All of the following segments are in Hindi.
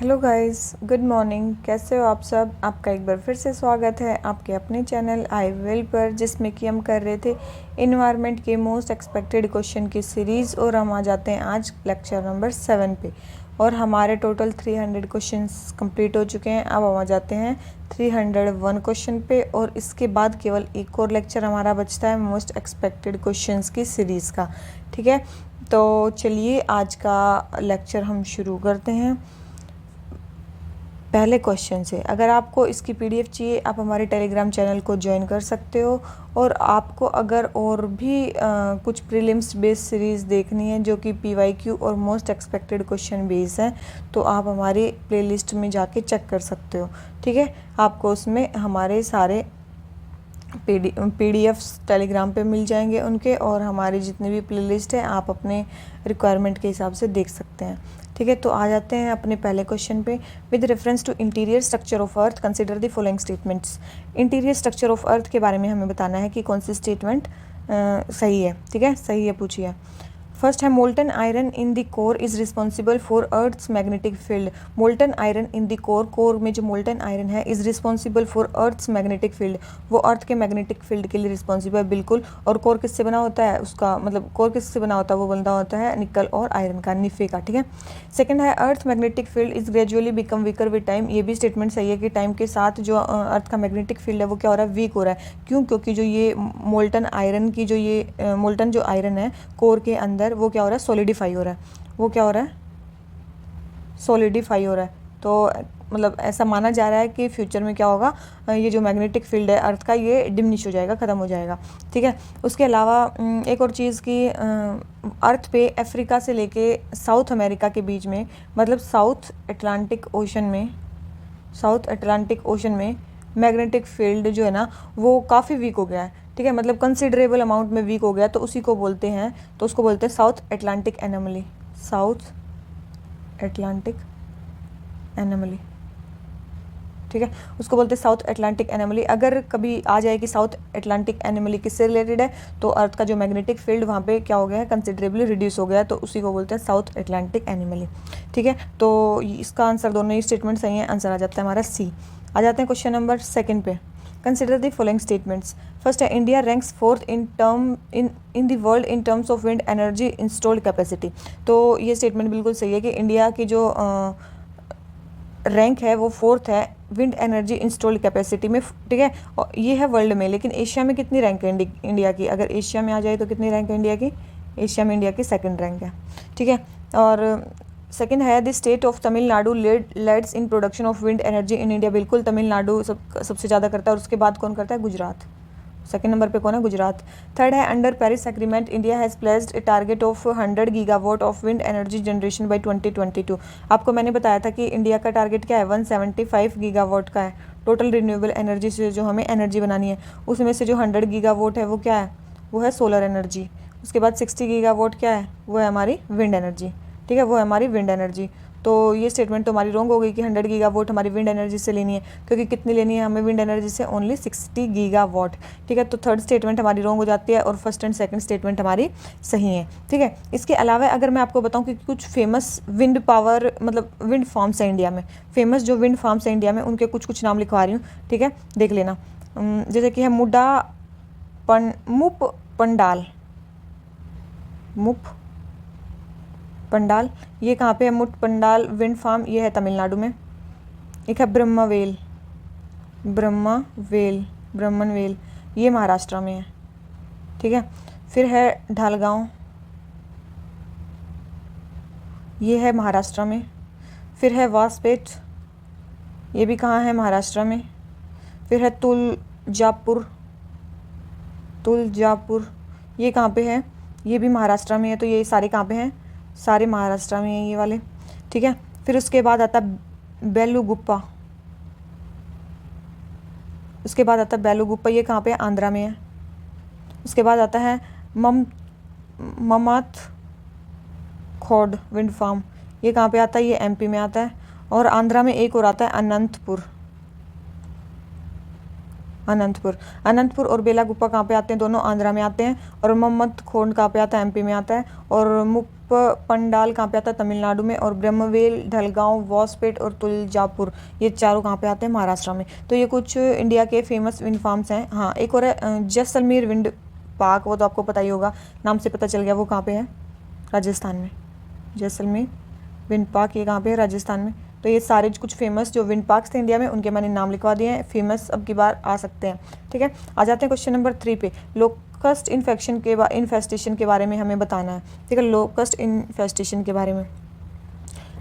Hello guys, good morning. कैसे हो आप सब? आपका एक बार फिर से स्वागत है आपके अपने चैनल आई विल पर, जिसमें कि हम कर रहे थे इन्वायरमेंट के मोस्ट एक्सपेक्टेड क्वेश्चन की सीरीज़। और हम आ जाते हैं आज लेक्चर नंबर 7 पे। और हमारे टोटल 300 क्वेश्चंस कंप्लीट हो चुके हैं। अब हम आ जाते हैं 301 क्वेश्चन पे, और इसके बाद केवल एक और लेक्चर हमारा बचता है मोस्ट एक्सपेक्टेड क्वेश्चंस की सीरीज़ का। ठीक है, तो चलिए आज का लेक्चर हम शुरू करते हैं पहले क्वेश्चन से। अगर आपको इसकी पीडीएफ चाहिए, आप हमारे टेलीग्राम चैनल को ज्वाइन कर सकते हो। और आपको अगर और भी कुछ प्रीलिम्स बेस्ड सीरीज़ देखनी है जो कि पीवाईक्यू और मोस्ट एक्सपेक्टेड क्वेश्चन बेस हैं, तो आप हमारी प्लेलिस्ट में जाके चेक कर सकते हो। ठीक है, आपको उसमें हमारे सारे पीडीएफ्स टेलीग्राम पे मिल जाएंगे उनके, और हमारी जितनी भी प्लेलिस्ट है आप अपने रिक्वायरमेंट के हिसाब से देख सकते हैं। ठीक है, तो आ जाते हैं अपने पहले क्वेश्चन पे। With reference to interior structure of earth consider the following statements. Interior structure of earth के बारे में हमें बताना है कि कौन सी स्टेटमेंट सही है। ठीक है, सही है, पूछिए। फर्स्ट है molten iron in the core is responsible for earth's magnetic field. Molten iron in the core में जो मोल्टन आयरन है is responsible for earth's magnetic field. वो अर्थ के मैग्नेटिक फील्ड के लिए रिस्पॉन्सिबल, बिल्कुल। और कोर किससे बना होता है? उसका मतलब कोर किससे बना होता है? वो बना होता है निकल और आयरन का, निफे का। ठीक है, सेकंड है earth magnetic field is gradually become weaker with time. ये भी स्टेटमेंट सही है कि टाइम के साथ जो अर्थ का मैग्नेटिक फील्ड है वो क्या हो रहा है? वीक हो रहा है। क्यों? क्योंकि जो ये मोल्टन आयरन की जो ये मोल्टन जो आयरन है कोर के अंदर, वो क्या हो रहा है? सॉलिडिफाई हो रहा है। वो क्या हो रहा है? सॉलिडिफाई हो रहा है। तो मतलब ऐसा माना जा रहा है कि फ्यूचर में क्या होगा, ये जो मैग्नेटिक फील्ड है अर्थ का ये डिमिनिश हो जाएगा, ख़त्म हो जाएगा। ठीक है, उसके अलावा एक और चीज़ कि अर्थ पे अफ्रीका से लेके साउथ अमेरिका के बीच में, मतलब साउथ अटलांटिक ओशन में मैग्नेटिक फील्ड जो है ना वो काफ़ी वीक हो गया है। ठीक है, मतलब कंसिडरेबल अमाउंट में वीक हो गया, तो उसी को बोलते हैं, तो उसको बोलते हैं south Atlantic anomaly. South Atlantic anomaly, ठीक है, उसको बोलते हैं साउथ अटलांटिक एनोमली। अगर कभी आ जाए कि साउथ अटलांटिक एनोमली किससे रिलेटेड है, तो अर्थ का जो मैग्नेटिक फील्ड वहाँ पे क्या हो गया है? कंसिडरेबली रिड्यूस हो गया है, तो उसी को बोलते हैं साउथ अटलांटिक एनोमली। ठीक है, तो इसका आंसर, दोनों ही स्टेटमेंट सही है, आंसर आ जाता है हमारा सी। आ जाते हैं क्वेश्चन नंबर 2 पे। Consider the following statements. First है India ranks fourth in the world in terms of wind energy installed capacity. तो ये स्टेटमेंट बिल्कुल सही है कि इंडिया की जो रैंक है वो 4th है विंड एनर्जी इंस्टॉल्ड कैपेसिटी में। ठीक है, और ये है वर्ल्ड में, लेकिन एशिया में कितनी रैंक है इंडिया की? अगर एशिया में आ जाए तो कितनी रैंक है इंडिया की? एशिया में इंडिया की 2nd रैंक है। ठीक है, और सेकंड है the state of Tamil Nadu leads in production of wind energy in India. बिल्कुल, तमिलनाडु सबसे ज़्यादा करता है, और उसके बाद कौन करता है? गुजरात। 2nd नंबर पे कौन है? गुजरात। थर्ड है under Paris agreement India has placed a target of 100 gigawatt of wind energy generation by 2022। आपको मैंने बताया था कि इंडिया का टारगेट क्या है? 175 गीगावाट का है टोटल रिन्यूएबल एनर्जी से जो हमें एनर्जी बनानी है। उसमें से जो 100 गीगावाट है वो क्या है? वो है सोलर एनर्जी। उसके बाद 60 गीगावाट क्या है? वो है हमारी विंड एनर्जी। ठीक है, वो है हमारी विंड एनर्जी। तो ये स्टेटमेंट तो हमारी रॉन्ग हो गई कि 100 गीगावाट हमारी विंड एनर्जी से लेनी है, क्योंकि कितनी लेनी है हमें विंड एनर्जी से? Only 60 gigawatt. ठीक है, तो थर्ड स्टेटमेंट हमारी रॉन्ग हो जाती है, और फर्स्ट एंड सेकंड स्टेटमेंट हमारी सही है। ठीक है, इसके अलावा अगर मैं आपको बताऊं कि कुछ फेमस विंड पावर मतलब विंड फार्म्स हैं इंडिया में, फेमस जो विंड फार्म्स हैं इंडिया में, उनके कुछ नाम लिखवा रही हूँ। ठीक है, देख लेना। जैसे कि है मुप पंडाल, ये कहाँ पे है? मुट पंडाल विंड फार्म, ये है तमिलनाडु में। एक है ब्रह्मनवेल, ये महाराष्ट्र में है। ठीक है, फिर है ढालगांव, ये है महाराष्ट्र में। फिर है वासपेट, ये भी कहाँ है? महाराष्ट्र में। फिर है तुलजापुर, ये कहाँ पे है? ये भी महाराष्ट्र में है। तो ये सारे कहाँ पे हैं? सारे महाराष्ट्र में हैं ये वाले। ठीक है, फिर उसके बाद आता बेलूगुप्पा, ये कहाँ पे है? आंध्रा में है। उसके बाद आता है ममात खोड विंड फार्म, ये कहाँ पे आता है? ये एमपी में आता है। और आंध्रा में एक और आता है अनंतपुर और बेलागुप्पा कहाँ पे आते हैं? दोनों आंध्रा में आते हैं। और मम्मत खोंड कहाँ पे आता है? एमपी में आता है। और पंडाल कहाँ पे आता है? तमिलनाडु में। और ब्रह्मवेल, ढलगांव, वॉसपेट और तुलजापुर, ये चारों कहाँ पे आते हैं? महाराष्ट्र में। तो ये कुछ इंडिया के फेमस विंड फार्म्स हैं। हाँ, एक और है जैसलमेर विंड पार्क, वो तो आपको पता ही होगा, नाम से पता चल गया। वो कहाँ पे है? राजस्थान में। जैसलमेर विंड पार्क ये कहाँ पे है? राजस्थान में। तो ये सारे कुछ फेमस जो विंड पार्क्स थे इंडिया में, उनके मैंने नाम लिखवा दिए हैं। फेमस अब की बार आ सकते हैं। ठीक है, आ जाते हैं क्वेश्चन नंबर 3 पे। लोकस्ट इन्फेस्टेशन के बारे में हमें बताना है। ठीक है, लोकस्ट इन्फेस्टेशन के बारे में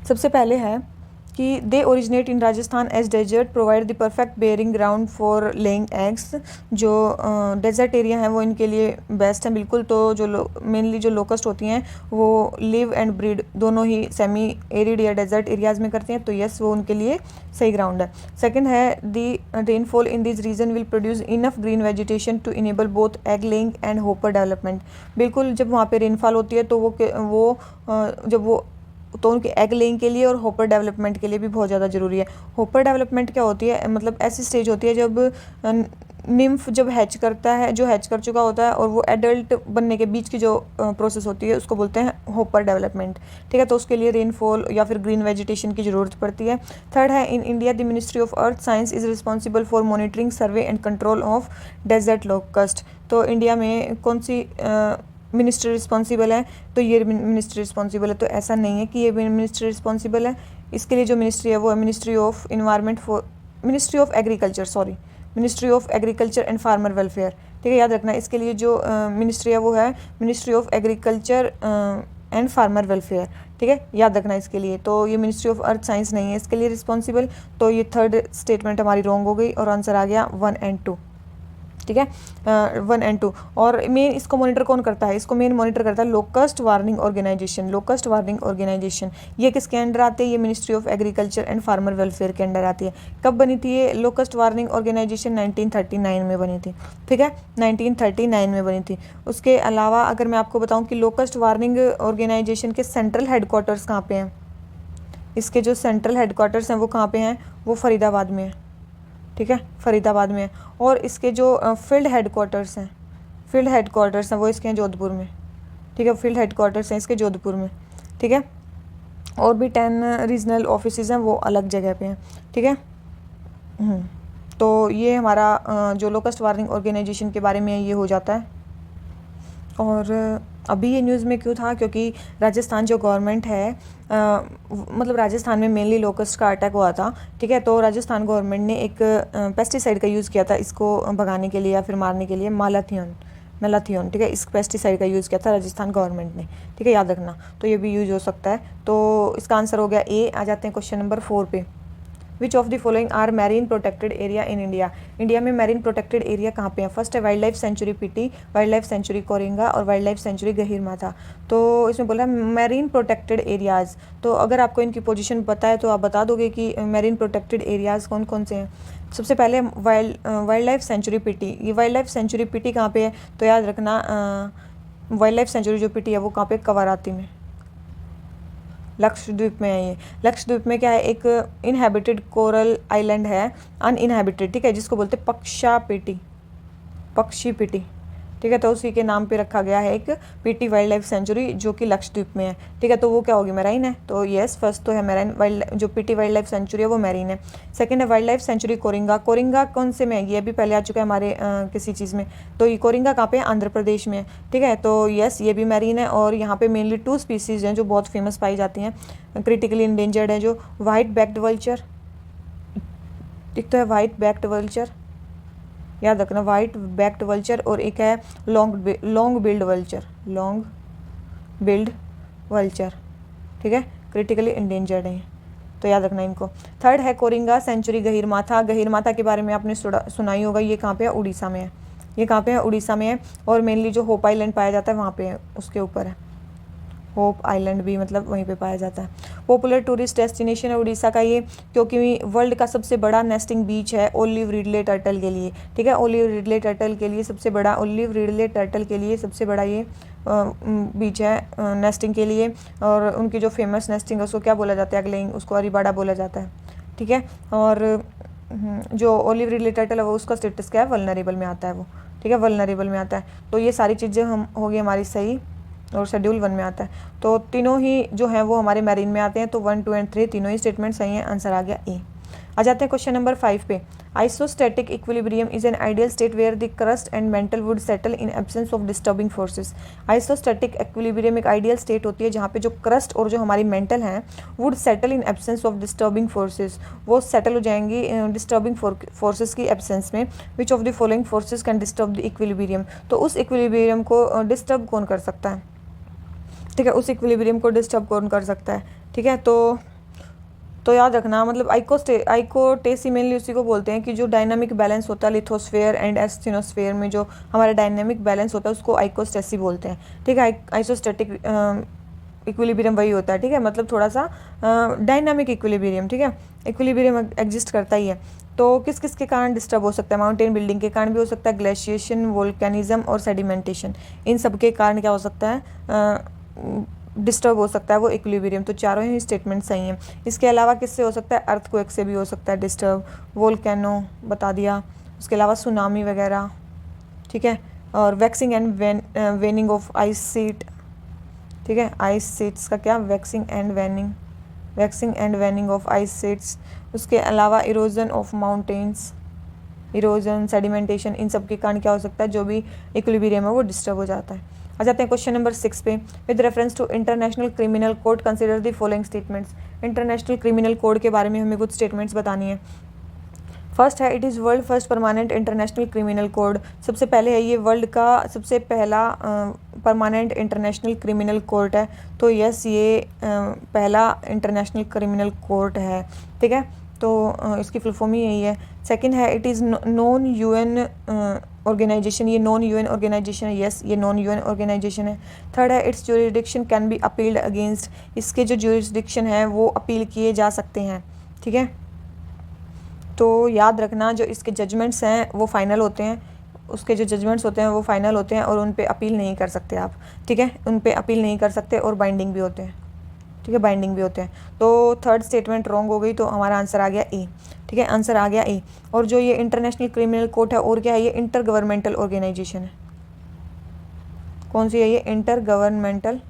सबसे पहले है कि they originate in Rajasthan as desert provide the perfect bearing ground for laying eggs. जो डेजर्ट एरिया है वो इनके लिए बेस्ट है बिल्कुल। तो जो मेनली जो लोकस्ट होती हैं वो लिव एंड ब्रीड दोनों ही सेमी एरिड या डेजर्ट एरियाज़ में करती हैं, तो यस वो उनके लिए सही ग्राउंड है। सेकेंड है the rainfall in this region will produce enough green vegetation to enable both egg laying and hopper development. बिल्कुल, जब वहाँ पे रेनफॉल होती है तो तो उनके एग लेइंग के लिए और होपर डेवलपमेंट के लिए भी बहुत ज़्यादा ज़रूरी है। होपर डेवलपमेंट क्या होती है? मतलब ऐसी स्टेज होती है जब निम्फ जब हैच करता है, जो हैच कर चुका होता है, और वो एडल्ट बनने के बीच की जो प्रोसेस होती है उसको बोलते हैं होपर डेवलपमेंट। ठीक है, तो उसके लिए रेनफॉल या फिर ग्रीन वेजिटेशन की ज़रूरत पड़ती है। थर्ड है in India the ministry of earth science is responsible for monitoring survey and control of desert locust. तो इंडिया में कौन सी मिनिस्ट्री रिस्पॉन्सिबल है? तो ये मिनिस्ट्री रिस्पॉन्सिबल है। तो ऐसा नहीं है कि ये मिनिस्ट्री रिस्पॉन्सिबल है। इसके लिए जो मिनिस्ट्री है वो है ministry of agriculture and farmer welfare. ठीक है, याद रखना। इसके लिए जो मिनिस्ट्री है वो है ministry of agriculture and farmer welfare. ठीक है, याद रखना इसके लिए। तो ये मिनिस्ट्री ऑफ अर्थ साइंस नहीं है इसके लिए रिस्पॉन्सिबल। तो ये थर्ड स्टेटमेंट हमारी रॉन्ग हो गई और आंसर आ गया 1 और 2। ठीक है, 1 और 2। और मेन इसको मॉनिटर कौन करता है? इसको मेन मॉनिटर करता है locust warning organisation. Locust warning organisation ये किसके अंडर आती है? ये ministry of agriculture and farmer welfare के अंडर आती है। कब बनी थी ये लोकस्ट वार्निंग ऑर्गेनाइजेशन? 1939 में बनी थी। ठीक है, 1939 में बनी थी। उसके अलावा अगर मैं आपको बताऊँ कि लोकस्ट वार्निंग ऑर्गेनाइजेशन के सेंट्रल हेडक्वार्टर्स कहाँ पे हैं? इसके जो सेंट्रल हेडक्वार्टर्स हैं वो कहाँ पे हैं? वो फरीदाबाद में है। ठीक है, फरीदाबाद में है। और इसके जो फील्ड हेडक्वार्टर्स हैं वो इसके हैं जोधपुर में। ठीक है, फील्ड हेडक्वार्टर्स हैं इसके जोधपुर में। ठीक है, और भी 10 रीजनल ऑफिसेज हैं वो अलग जगह पे हैं। ठीक है, तो ये हमारा जो लोकस्ट वार्निंग ऑर्गेनाइजेशन के बारे में ये हो जाता है। और अभी ये न्यूज़ में क्यों था? क्योंकि राजस्थान जो गवर्नमेंट है मतलब राजस्थान में मेनली लोकस्ट का अटैक हुआ था। ठीक है, तो राजस्थान गवर्नमेंट ने एक पेस्टिसाइड का यूज़ किया था इसको भगाने के लिए या फिर मारने के लिए, मैलाथियोन। ठीक है, इस पेस्टिसाइड का यूज़ किया था राजस्थान गवर्नमेंट ने। ठीक है, याद रखना। तो ये भी यूज़ हो सकता है। तो इसका आंसर हो गया ए। आ जाते हैं क्वेश्चन नंबर 4 पे। Which of the following are marine protected area in India? India में मैरीन प्रोटेक्टेड एरिया कहाँ पे है? फर्स्ट है wildlife sanctuary PT, wildlife sanctuary Coringa और वाइल्ड लाइफ सेंचुरी गहीरमाथा। तो इसमें बोला मैरीन प्रोटेक्टेड एरियाज़। तो अगर आपको इनकी पोजीशन पता है तो आप बता दोगे कि मैरीन प्रोटेक्टेड एरियाज़ कौन कौन से हैं। सबसे पहले वाइल्ड लाइफ सेंचुरी पीटी। ये वाइल्ड लाइफ सेंचुरी पीटी कहाँ पे है? तो याद रखना वाइल्ड लाइफ सेंचुरी जो पीटी है वो कहाँ पे? कवाराती में, लक्षद्वीप में है। ये लक्षद्वीप में क्या है? एक इनहेबिटेड कोरल आइलैंड है, अनइनहेबिटेड। ठीक है, जिसको बोलते हैं पक्षी पीटी। ठीक है, तो उसी के नाम पे रखा गया है एक पीटी वाइल्ड लाइफ सेंचुरी जो कि लक्षद्वीप में है। ठीक है, तो वो क्या होगी? मैराइन है। तो यस, फर्स्ट तो है मैराइन वाइल्ड, जो पीटी वाइल्ड लाइफ सेंचुरी है वो मैरीन है। सेकंड है wildlife sanctuary Coringa. Coringa कौन से में है? ये भी पहले आ चुका है हमारे किसी चीज़ में। तो ये कोरिंगा कहाँ पे है? आंध्र प्रदेश में है। ठीक है, तो यस ये भी मैरीन है। और यहाँ पे मेनली 2 स्पीसीज़ हैं जो बहुत फेमस पाई जाती हैं, क्रिटिकली इंडेंजर्ड है, जो वाइट बैक्ड वल्चर। एक तो है वाइट बैक्ड वल्चर, याद रखना, वाइट बैक्ड वल्चर, और एक है लॉन्ग बिल्ड वल्चर। ठीक है, क्रिटिकली इंडेंजर्ड है, तो याद रखना इनको। थर्ड है कोरिंगा सेंचुरी गहीरमाथा। गहीरमाथा के बारे में आपने सुनाई होगा। ये कहाँ पे है? उड़ीसा में है। ये कहाँ पे है? उड़ीसा में है। और मेनली जो होप आइलैंड पाया जाता है वहाँ पे है, उसके ऊपर है। होप आइलैंड भी मतलब वहीं पे पाया जाता है। पॉपुलर टूरिस्ट डेस्टिनेशन है उड़ीसा का ये, क्योंकि वर्ल्ड का सबसे बड़ा नेस्टिंग बीच है ओलिव रिडले टर्टल के लिए। ठीक है, ओलिव रिडले टर्टल के लिए सबसे बड़ा ये बीच है नेस्टिंग के लिए। और उनकी जो फेमस नेस्टिंग है उसको क्या बोला जाता है? एगलेइंग, उसको अरीबाड़ा बोला जाता है। ठीक है, और जो ओलिव रिडले टर्टल है वो उसका स्टेटस क्या है? वल्नरेबल में आता है वो। ठीक है, वल्नरेबल में आता है। तो ये सारी चीज़ें हम होगी हमारी सही। और शेड्यूल 1 में आता है। तो तीनों ही जो हैं वो हमारे मैरीन में आते हैं। तो 1, 2 एंड 3 तीनों ही स्टेटमेंट सही हैं। आंसर आ गया ए। आ जाते हैं क्वेश्चन नंबर 5 पे। Isostatic equilibrium is an ideal state where the crust and mantle would settle in absence of disturbing forces. Isostatic equilibrium एक आइडियल स्टेट होती है जहाँ पे जो क्रस्ट और जो हमारी मेंटल हैं would settle in absence of disturbing forces, वो सेटल हो जाएंगी डिस्टर्बिंग फोर्सेस की एब्सेंस में। विच of the following forces can disturb the equilibrium. तो उस इक्विलिब्रियम को डिस्टर्ब कौन कर सकता है, ठीक है, उस इक्विलिब्रियम को डिस्टर्ब कौन कर सकता है, ठीक है। तो याद रखना, मतलब आइकोटेसी मेनली उसी को बोलते हैं कि जो डायनामिक बैलेंस होता है लिथोस्फेयर एंड एस्थेनोस्फेयर में, जो हमारा डायनामिक बैलेंस होता है उसको आइकोस्टेसी बोलते हैं, ठीक है। आइसोस्टैटिक इक्विलिब्रियम वही होता है, ठीक है, मतलब थोड़ा सा डायनामिक इक्विलिब्रियम, ठीक है, इक्विलिब्रियम एग्जिस्ट करता ही है। तो किस किस के कारण डिस्टर्ब हो सकता है, माउंटेन बिल्डिंग के कारण भी हो सकता है, ग्लेशिएशन, वोल्केनिज्म और सेडिमेंटेशन, इन सब के कारण क्या हो सकता है, डिस्टर्ब हो सकता है वो इक्विलिब्रियम। तो चारों ही स्टेटमेंट सही हैं। इसके अलावा किससे हो सकता है, अर्थक्वेक से भी हो सकता है डिस्टर्ब, वोल्केनो बता दिया, उसके अलावा सुनामी वगैरह, ठीक है, और waxing and waning of ice sheet, ठीक है, आइस शीट्स का क्या, waxing and waning of ice sheets. उसके अलावा erosion of mountains, erosion, sedimentation, इन सब के कारण क्या हो सकता है, जो भी इक्विलिब्रियम है वो डिस्टर्ब हो जाता है। आ जाते हैं क्वेश्चन नंबर 6 पे। With reference to international criminal code consider the following statements. International criminal code के बारे में हमें कुछ स्टेटमेंट्स बतानी है। फर्स्ट है, it is world first permanent international criminal code. सबसे पहले है ये वर्ल्ड का सबसे पहला परमानेंट इंटरनेशनल क्रिमिनल कोर्ट है। तो यस, ये पहला इंटरनेशनल क्रिमिनल कोर्ट है, ठीक है। तो इसकी फुल फॉर्म ही यही है। सेकंड है, it is non UN organisation. ये नॉन यूएन ऑर्गेनाइजेशन है, यस ये नॉन यूएन ऑर्गेनाइजेशन है। थर्ड है, its jurisdiction can be appealed against. इसके जो ज्यूरिडिक्शन है वो अपील किए जा सकते हैं, ठीक है। तो याद रखना, जो इसके जजमेंट्स हैं वो फाइनल होते हैं, उसके जो जजमेंट्स होते हैं वो फाइनल होते हैं और उन पे अपील नहीं कर सकते आप, ठीक है, उन पे अपील नहीं कर सकते और बाइंडिंग भी होते हैं, ठीक है, बाइंडिंग भी होते हैं। तो थर्ड स्टेटमेंट रॉन्ग हो गई, तो हमारा आंसर आ गया ए, ठीक है, आंसर आ गया ए। और जो ये इंटरनेशनल क्रिमिनल कोर्ट है और क्या है, ये इंटर गवर्नमेंटल ऑर्गेनाइजेशन है। कौन सी है ये, इंटर गवर्नमेंटल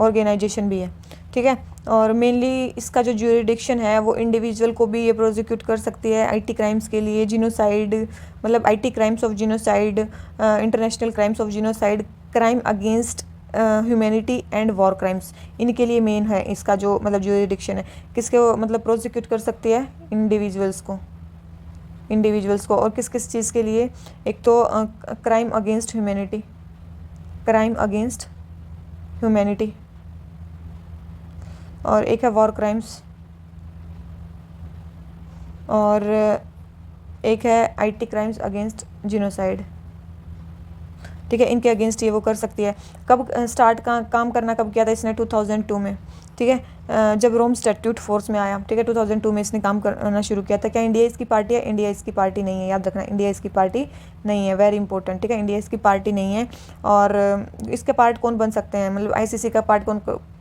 ऑर्गेनाइजेशन भी है, ठीक है। और मेनली इसका जो ज्यूरिडिक्शन है वो इंडिविजुअल को भी ये प्रोसिक्यूट कर सकती है आईटी क्राइम्स के लिए, जिनोसाइड, मतलब IT crimes of genocide, international crimes of genocide, crime against humanity and war crimes, इनके लिए मेन है इसका जो मतलब ज्यूरिडिक्शन है। किसके वो मतलब प्रोसिक्यूट कर सकती है, इंडिविजुअल्स को। और किस किस चीज़ के लिए, एक तो क्राइम अगेंस्ट ह्यूमैनिटी, और एक है वॉर क्राइम्स, और एक है आईटी क्राइम्स अगेंस्ट जिनोसाइड, ठीक है, इनके अगेंस्ट ये वो कर सकती है। कब स्टार्ट का काम करना कब किया था इसने, 2002 में, ठीक है, जब रोम स्टैट्यूट फोर्स में आया, ठीक है, 2002 में इसने काम करना शुरू किया था। क्या इंडिया इसकी पार्टी है, इंडिया इसकी पार्टी नहीं है, याद रखना, इंडिया इसकी पार्टी नहीं है, वेरी इंपॉर्टेंट, ठीक है, इंडिया इसकी पार्टी नहीं है। और इसके पार्ट कौन बन सकते हैं, मतलब आईसीसी का पार्ट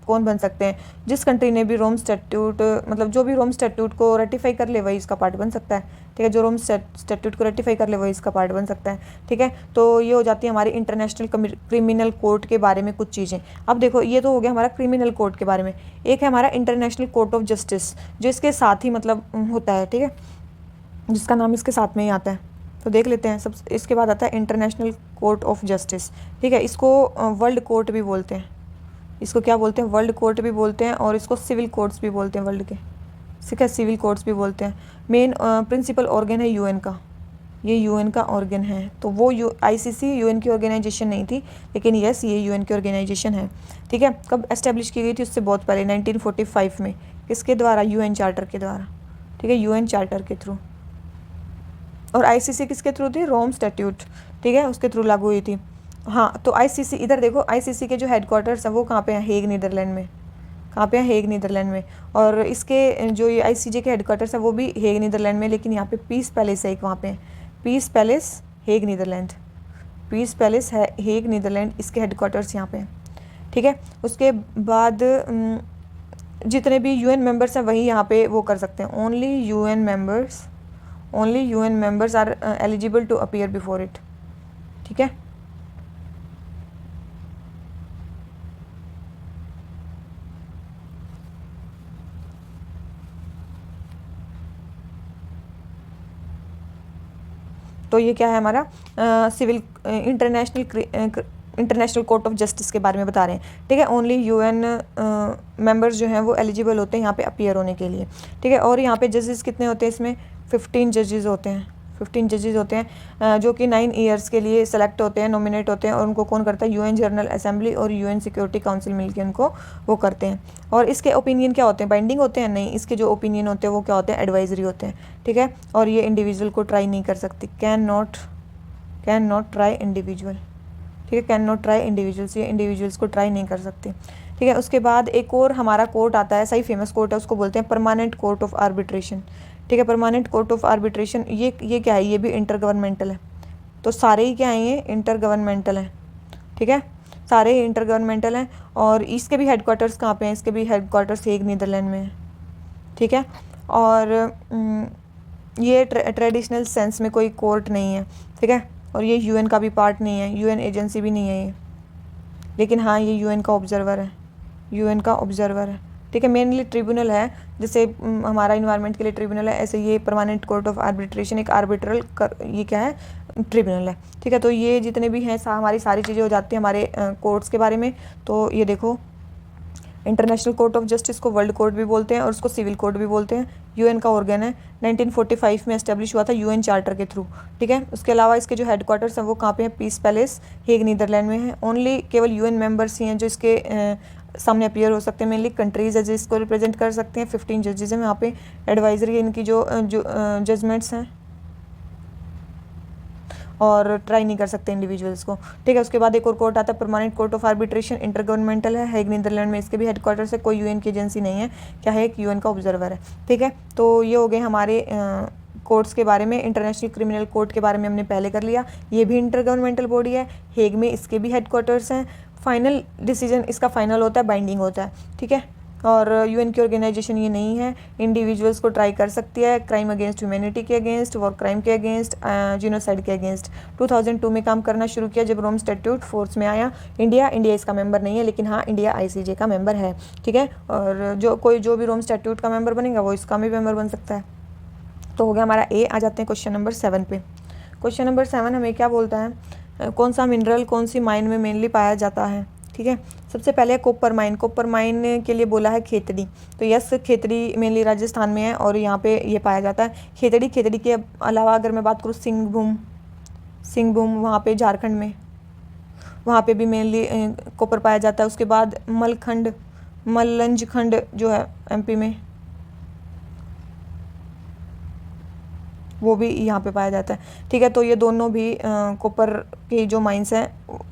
कौन बन सकते हैं, जिस कंट्री ने भी रोम स्टैट्यूट, मतलब जो भी रोम स्टैट्यूट को रेटिफाई कर ले वही इसका पार्ट बन सकता है, ठीक है, जो रोम स्टैट्यूट को रेटिफाई कर ले वही इसका पार्ट बन सकता है, ठीक है। तो ये हो जाती है हमारी इंटरनेशनल क्रिमिनल कोर्ट के बारे में कुछ चीज़ें। अब देखो, ये तो हो गया हमारा क्रिमिनल कोर्ट के बारे में। एक है हमारा इंटरनेशनल कोर्ट ऑफ जस्टिस, जो इसके साथ ही मतलब होता है, ठीक है, जिसका नाम इसके साथ में ही आता है। तो देख लेते हैं, सब इसके बाद आता है इंटरनेशनल कोर्ट ऑफ जस्टिस, ठीक है, इसको वर्ल्ड कोर्ट भी बोलते हैं, इसको क्या बोलते हैं, वर्ल्ड कोर्ट भी बोलते हैं, और इसको सिविल कोर्ट्स भी बोलते हैं, वर्ल्ड के, ठीक है, सिविल कोर्ट्स भी बोलते हैं। मेन प्रिंसिपल ऑर्गन है यूएन का, ये यूएन का ऑर्गन है। तो वो आईसीसी यूएन की ऑर्गेनाइजेशन नहीं थी, लेकिन यस ये यूएन की ऑर्गेनाइजेशन है, ठीक है। कब एस्टेब्लिश की गई थी, उससे बहुत पहले 1945 में, किसके द्वारा, यूएन चार्टर के द्वारा, ठीक है, यूएन चार्टर के थ्रू। और आईसीसी किसके थ्रू थी, रोम स्टैट्यूट, ठीक है, उसके थ्रू लागू हुई थी। हाँ, तो आईसीसी, इधर देखो, आईसीसी के जो हेडक्वार्टर्स हैं वो कहाँ पे हैं, हेग नीदरलैंड में, कहाँ पे हैं, हेग नीदरलैंड में। और इसके जो ये आईसीजे के हेडक्वार्टर्स हैं वो भी हेग नीदरलैंड में, लेकिन यहाँ पे पीस पैलेस है एक, वहाँ पे peace palace Hague Netherland, peace palace है हेग नीदरलैंड, इसके हेडक्वार्टर्स यहाँ पे हैं, ठीक है। उसके बाद जितने भी यूएन मेंबर्स हैं वही यहाँ पे वो कर सकते हैं, only UN members are eligible to appear before it, ठीक है। तो ये क्या है हमारा civil international court of justice के बारे में बता रहे हैं, ठीक है। ओनली यूएन मेंबर्स जो हैं वो एलिजिबल होते हैं यहाँ पे अपीयर होने के लिए, ठीक है। और यहाँ पे जजेस कितने होते हैं, इसमें 15 जजेस होते हैं, 15 जजेस होते हैं जो कि 9 ईयर्स के लिए सेलेक्ट होते हैं, नॉमिनेट होते हैं। और उनको कौन करता है, यूएन जनरल असेंबली और यूएन सिक्योरिटी काउंसिल मिलकर उनको वो करते हैं। और इसके ओपिनियन क्या होते हैं, बाइंडिंग होते हैं, नहीं, इसके जो ओपिनियन होते हैं वो क्या होते हैं, एडवाइजरी होते हैं, ठीक है। और ये इंडिविजुअल को ट्राई नहीं कर सकती, कैन नॉट ट्राई इंडिविजुअल, ठीक है, कैन नॉट ट्राई इंडिविजुअल्स, ये इंडिविजुअल्स को ट्राई नहीं कर सकते, ठीक है। उसके बाद एक और हमारा कोर्ट आता है, सही फेमस कोर्ट है, उसको बोलते हैं परमानेंट कोर्ट ऑफ आर्बिट्रेशन, ठीक है। परमानेंट कोर्ट ऑफ आर्बिट्रेशन ये क्या है, ये भी इंटर गवर्नमेंटल है। तो सारे ही क्या है, ये इंटर गवर्नमेंटल हैं, ठीक है, सारे ही इंटर गवर्नमेंटल हैं। और इसके भी हेडक्वार्टर्स कहाँ पे हैं, इसके भी हेडक्वार्टर्स हेग नीदरलैंड में है, ठीक है। और ये ट्रेडिशनल सेंस में कोई कोर्ट नहीं है, ठीक है। और ये यूएन का भी पार्ट नहीं है, यूएन एजेंसी भी नहीं है ये, लेकिन हाँ ये यूएन का ऑब्जर्वर है, यूएन का ऑब्जर्वर है, ठीक है। मेनली ट्रिब्यूनल है, जैसे हमारा इन्वायरमेंट के लिए ट्रिब्यूनल है, ऐसे ये परमानेंट कोर्ट ऑफ आर्बिट्रेशन एक आर्बिट्रल ये क्या है, ट्रिब्यूनल है, ठीक है। तो ये जितने भी हैं हमारी सारी चीज़ें हो जाती हैं हमारे कोर्ट्स के बारे में। तो ये देखो, इंटरनेशनल कोर्ट ऑफ जस्टिस को वर्ल्ड कोर्ट भी बोलते हैं और उसको सिविल कोर्ट भी बोलते हैं। यूएन का ऑर्गन है, 1945 में एस्टेब्लिश हुआ था यूएन चार्टर के थ्रू, ठीक है। उसके अलावा इसके जो हेडक्वार्टर्स हैं वो कहाँ पे हैं, पीस पैलेस हेग नीदरलैंड में है। ओनली केवल यूएन मेंबर्स ही हैं जो इसके सामने अपीयर हो सकते हैं, मेनली कंट्रीज जजेस को रिप्रेजेंट कर सकते हैं। 15 जजेस हैं यहाँ पे, एडवाइजरी इनकी जो जजमेंट्स हैं, और ट्राई नहीं कर सकते इंडिविजुअल्स को, ठीक है। उसके बाद एक और कोर्ट आता है permanent court of arbitration, inter governmental है, हेग नीदरलैंड में, इसके भी हेडक्वार्टर्स है, कोई यूएन की एजेंसी नहीं है, क्या है, एक यूएन का ऑब्जर्वर है, ठीक है। तो ये हो गए हमारे कोर्ट्स के बारे में। इंटरनेशनल क्रिमिनल कोर्ट के बारे में हमने पहले कर लिया, ये भी इंटर गवर्नमेंटल बॉडी है, हेग में इसके भी हेडक्वार्टर्स हैं। फाइनल डिसीजन इसका फाइनल होता है, बाइंडिंग होता है, ठीक है। और यूएन की ऑर्गेनाइजेशन ये नहीं है, इंडिविजुअल्स को ट्राई कर सकती है क्राइम अगेंस्ट ह्यूमैनिटी के अगेंस्ट, वॉर क्राइम के अगेंस्ट, जीनोसाइड के अगेंस्ट। 2002 में काम करना शुरू किया जब रोम स्टैट्यूट फोर्स में आया। इंडिया इसका मेंबर नहीं है, लेकिन हाँ इंडिया आईसीजे का मेंबर है, ठीक है। और जो भी रोम स्टैट्यूट का मेंबर बनेगा वो इसका भी मेंबर बन सकता है। तो हो गया हमारा ए। आ जाते हैं क्वेश्चन नंबर 7 पे। क्वेश्चन नंबर 7 हमें क्या बोलता है, कौन सा मिनरल कौन सी माइन में मेनली पाया जाता है, ठीक है। सबसे पहले कॉपर माइन, कॉपर माइन के लिए बोला है खेतड़ी, तो यस खेतड़ी मेनली राजस्थान में है और यहाँ पे ये पाया जाता है। खेतड़ी के अलावा अगर मैं बात करूँ सिंहभूम वहाँ पे झारखंड में, वहाँ पे भी मेनली कॉपर पाया जाता है। उसके बाद मल्लंज खंड जो है एमपी में, वो भी यहाँ पे पाया जाता है, ठीक है। तो ये दोनों भी कॉपर की जो माइंस हैं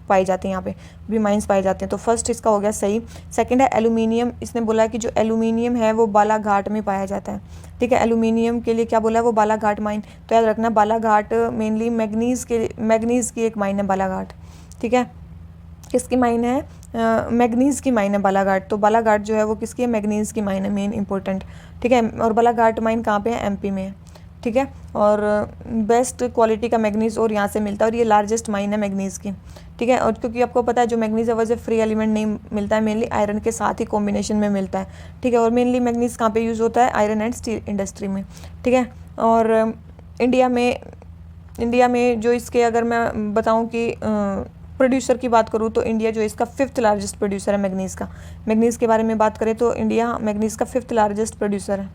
पाई जाती हैं, यहाँ पे भी माइंस पाए जाते हैं। तो फर्स्ट इसका हो गया सही। सेकंड है एल्यूमिनियम, इसने बोला कि जो एल्यूमिनियम है वो बालाघाट में पाया जाता है, ठीक है। एल्यूमिनियम के लिए क्या बोला है, वो बालाघाट माइन। तो याद रखना बालाघाट मेनली मैग्नीज़ की एक माइन है बालाघाट, ठीक है। किसकी माइन है, मैग्नीज़ की माइन है बालाघाट। तो बालाघाट जो है वो किसकी है, मैग्नीज़ की माइन है, मेन इंपॉर्टेंट, ठीक है। और बालाघाट माइन कहाँ पे है, एमपी में है, ठीक है। और बेस्ट क्वालिटी का मैग्नीज़ और यहाँ से मिलता है, और ये लार्जेस्ट माइन है मैग्नीज़ की, ठीक है। और क्योंकि आपको पता है जो मैग्नीज़ है वैसे फ्री एलिमेंट नहीं मिलता है, मेनली आयरन के साथ ही कॉम्बिनेशन में मिलता है, ठीक है। और मेनली मैग्नीज़ कहाँ पे यूज़ होता है, आयरन एंड स्टील इंडस्ट्री में, ठीक है। और इंडिया में जो इसके अगर मैं बताऊँ कि प्रोड्यूसर की बात करूँ तो इंडिया जो इसका 5th लार्जेस्ट प्रोड्यूसर है मैग्नीज़ का। मैग्नीज़ के बारे में बात करें तो इंडिया मैग्नीज़ का 5th लार्जेस्ट प्रोड्यूसर है,